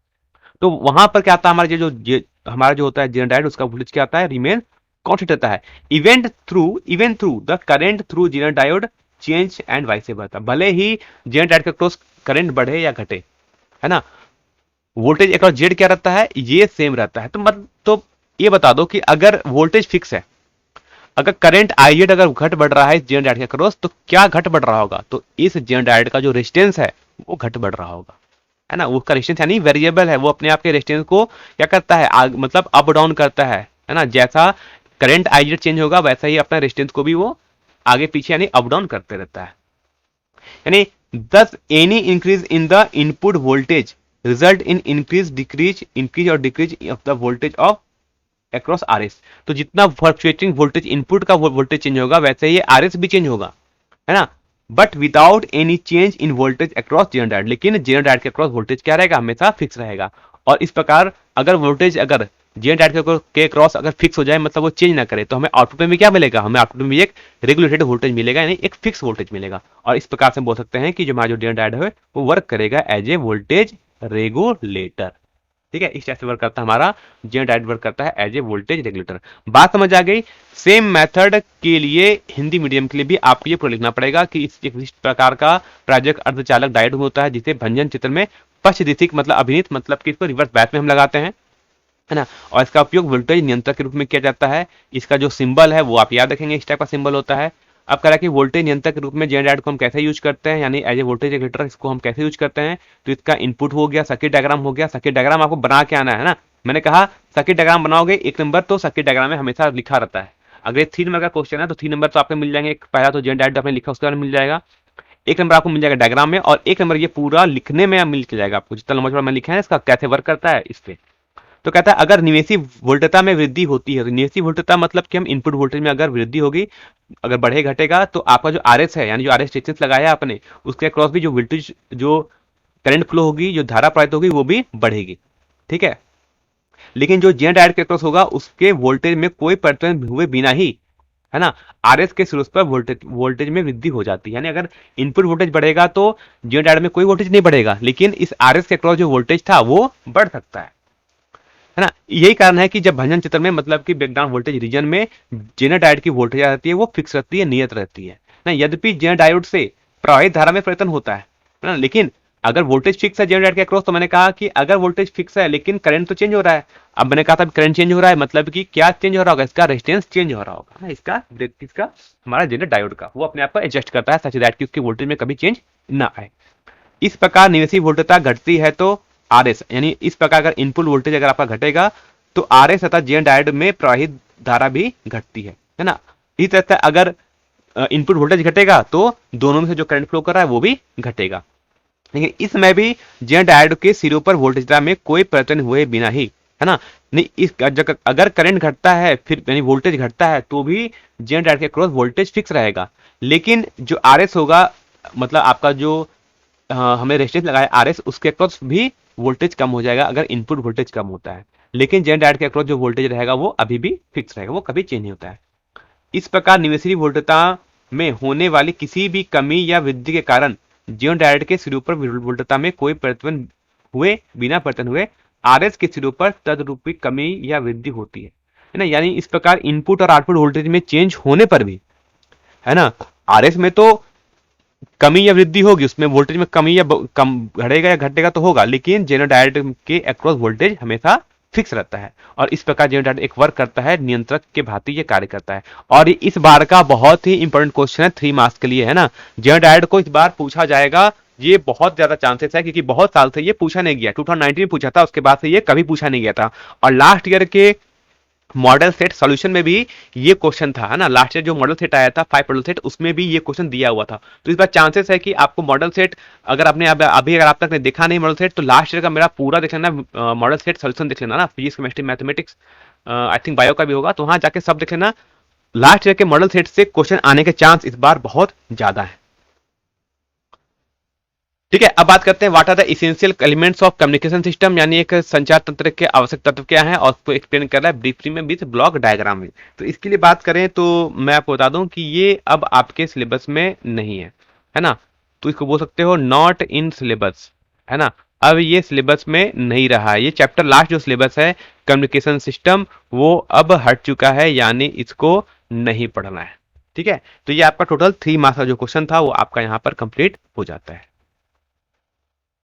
S1: तो वहां पर क्या आता है, हमारा हमारा जो होता है जेनोडाइड, उसका वोल्टेज क्या आता है? रिमेन कांस्टेंट रहता है। Even through the current through zener diode change and vice versa, भले ही जेनोडाइड का क्रॉस करंट बढ़े या घटे, है ना, वोल्टेज अक्रॉस जेड क्या रहता है? ये सेम रहता है। तो ये बता दो कि अगर वोल्टेज फिक्स है, अगर करंट आईजेड अगर घट बढ़ रहा है इस जेन डायोड के क्रॉस, तो क्या घट बढ़ रहा होगा? तो इस जेन डायोड का जो रेजिस्टेंस है वो घट बढ़ रहा होगा, है ना। उसका रेजिस्टेंस यानी वेरिएबल है, वो अपने आप के रेजिस्टेंस को क्या करता है? मतलब अप डाउन करता है ना। जैसा करंट आईजेड चेंज होगा वैसा ही अपना रेजिस्टेंस को भी वो आगे पीछे यानी अप डाउन करते रहता है। यानी thus any increase in the input voltage result in increase और decrease of the voltage of across RS. तो जितना फ्लक्चुएटिंग वोल्टेज इनपुट का वोल्टेज चेंज होगा, वैसे ही आरएस भी चेंज होगा, है ना। But without any change in voltage across zener, लेकिन जेनरेट के अक्रॉस वोल्टेज क्या रहेगा? हमेशा फिक्स रहेगा। और इस प्रकार अगर वोल्टेज अगर जेनरेट के क्रॉस अगर फिक्स हो जाए, मतलब वो चेंज ना करे, तो हमें आउटपुट में क्या मिलेगा? हमें आउटपुट में एक रेगुलेटेड वोल्टेज मिलेगा, यानी एक फिक्स वोल्टेज मिलेगा। और इस प्रकार से बोल सकते हैं कि जो हमारा जो जेनरेट है वो वर्क करेगा एज ए वोल्टेज रेगुलेटर। ठीक है, इस टाइप से वर्क करता है हमारा जेनरेट, वर्क करता है एज ए वोल्टेज रेगुलेटर। बात समझ आ गई? सेम मेथड के लिए हिंदी मीडियम के लिए भी आपको ये पूरा लिखना पड़ेगा कि इस प्रकार का प्रायोजक अर्धचालक डायोड होता है, जिसे भंजन चित्र में पश्च दिशिक मतलब अभिनीत, मतलब कि इसको रिवर्स बैच में हम लगाते हैं, है ना। और इसका उपयोग वोल्टेज नियंत्रक के रूप में किया जाता है। इसका जो सिंबल है वो आप याद रखेंगे, इस टाइप का सिंबल होता है। अब कह रहा है कि वोल्टेज नियंत्रक के रूप में जेनरेट को हम कैसे यूज करते हैं, यानी एज ए वोल्टेज रेगुलेटर इसको हम कैसे यूज करते हैं। तो इसका इनपुट हो गया, सर्किट डायग्राम हो गया। सर्किट डायग्राम आपको बना के आना है ना। मैंने कहा सर्किट डायग्राम बनाओगे 1 नंबर, तो सर्किट डायग्राम में हमेशा लिखा रहता है। अगर 3 नंबर का क्वेश्चन है तो 3 नंबर तो आपको मिल जाएंगे। पहला तो जेनरेट आपने लिखा उसके बाद मिल जाएगा, 1 नंबर आपको मिल जाएगा डायग्राम में, और 1 नंबर ये पूरा लिखने में मिल जाएगा आपको, जितना लंबा चौड़ा मैं लिखा है इसका कैसे वर्क करता है इस पे। तो कहता है अगर निवेशी वोल्टता में वृद्धि होती है, तो निवेशी वोल्टता मतलब कि हम इनपुट वोल्टेज में अगर वृद्धि होगी, अगर बढ़े घटेगा, तो आपका जो आरएस है, यानी जो आरएस रेजिस्टेंस लगाया है आपने, उसके अक्रॉस भी जो वोल्टेज जो करंट फ्लो होगी, जो धारा प्रवाहित होगी, वो भी बढ़ेगी। ठीक है, लेकिन जो जेन डायोड के अक्रॉस होगा उसके वोल्टेज में कोई परिवर्तन हुए बिना ही, है ना, आरएस के शीर्ष पर वोल्टेज में वृद्धि हो जाती है। यानी अगर इनपुट वोल्टेज बढ़ेगा तो जेन डायोड में कोई वोल्टेज नहीं बढ़ेगा, लेकिन इस आरएस के अक्रॉस जो वोल्टेज था वो बढ़ सकता है ना। यही कारण है कि जब भंजन चित्र में मतलब कि ब्रेकडाउन वोल्टेज रीजन में जेनर डायोड की वोल्टेज रहती है वो फिक्स रहती है, नियत रहती है ना। यद्यपि जेनर डायोड से प्रवाहित धारा में परिवर्तन होता है ना, लेकिन अगर वोल्टेज फिक्स है जेनर डायोड के अक्रॉस, तो मैंने कहा कि अगर वोल्टेज फिक्स है लेकिन करंट तो चेंज हो रहा है। अब मैंने कहा था करंट चेंज हो रहा है, मतलब कि क्या चेंज हो रहा होगा? इसका रेजिस्टेंस चेंज हो रहा होगा ना, इसका हमारा जेनर डायोड का, वो अपने आप को एडजस्ट करता है सच दैट कि उसके वोल्टेज में कभी चेंज ना आए। इस प्रकार निवेशी वोल्टता घटती है तो आरएस, यानी इस प्रकार अगर इनपुट वोल्टेज अगर आपका घटेगा तो आरएस तथा जेन डायोड में प्रवाहित धारा भी घटती है ना। इसी तरह से अगर इनपुट वोल्टेज घटेगा तो दोनों में से जो करंट फ्लो कर रहा है वो भी घटेगा। लेकिन इसमें भी जेन डायोड के सिरों पर वोल्टेज में कोई परिवर्तन हुए बिना ही, है ना, नहीं इस अगर करंट घटता है फिर यानी वोल्टेज घटता है तो भी जेन डायोड के क्रॉस वोल्टेज फिक्स रहेगा। लेकिन जो आरएस होगा, मतलब आपका जो हमने रेजिस्टेंस लगाया आरएस, उसके अक्रॉस भी वोल्टेज कम हो जाएगा अगर इनपुट वोल्टेज कम होता है। लेकिन जेन डायोड के अक्रॉस जो वोल्टेज रहेगा वो अभी भी फिक्स रहेगा, वो कभी चेंज नहीं होता है। इस प्रकार निवेशी वोल्टता में होने वाली किसी भी कमी या वृद्धि के कारण जेन डायोड के सिरों पर वोल्टता में कोई परिवर्तन हुए बिना परिवर्तन हुए आरएस के सिरों पर तदरूपी कमी या वृद्धि होती है ना। यानी इस प्रकार इनपुट और आउटपुट वोल्टेज में चेंज होने पर भी, है ना, आरएस में तो कमी या वृद्धि होगी, उसमें वोल्टेज में कमी या कम घटेगा या घटेगा तो होगा, लेकिन जेनर डायोड के अक्रॉस वोल्टेज हमेशा फिक्स रहता है। और इस प्रकार जेनर डायोड एक वर्क करता है, नियंत्रक के भांति ये कार्य करता है। और इस बार का बहुत ही इंपॉर्टेंट क्वेश्चन है 3 मार्क्स के लिए, है ना। जेनर डायोड को इस बार पूछा जाएगा, ये बहुत ज्यादा चांसेस है, क्योंकि बहुत साल से ये पूछा नहीं गया। 2019 में पूछा था, उसके बाद से ये कभी पूछा नहीं गया था। और लास्ट ईयर के मॉडल सेट सॉल्यूशन में भी ये क्वेश्चन था, है ना। लास्ट ईयर जो मॉडल सेट आया था 5 मॉडल सेट, उसमें भी ये क्वेश्चन दिया हुआ था। तो इस बार चांसेस है कि आपको मॉडल सेट, अगर आपने अभी अगर आप तक ने देखा नहीं मॉडल सेट, तो लास्ट ईयर का मेरा पूरा देख लेना, मॉडल सेट सॉल्यूशन देख लेना ना, physics chemistry mathematics, I think bio का भी होगा, तो वहां जाके सब देख लेना। लास्ट ईयर के मॉडल सेट से क्वेश्चन आने के चांस इस बार बहुत ज्यादा है। ठीक है, अब बात करते हैं what are the essential elements of communication system, यानी एक संचार तंत्र के आवश्यक तत्व क्या हैं, और उसको एक्सप्लेन कर रहा है ब्रीफली में विद ब्लॉक डायग्राम में। तो इसके लिए बात करें तो मैं आपको बता दूं कि ये अब आपके सिलेबस में नहीं है ना, तो इसको बोल सकते हो नॉट इन सिलेबस, है ना। अब ये सिलेबस में नहीं रहा है, ये चैप्टर लास्ट जो सिलेबस है कम्युनिकेशन सिस्टम वो अब हट चुका है, यानी इसको नहीं पढ़ना है। ठीक है, तो ये आपका टोटल 3 मार्क्स का जो क्वेश्चन था वो आपका यहाँ पर कंप्लीट हो जाता है।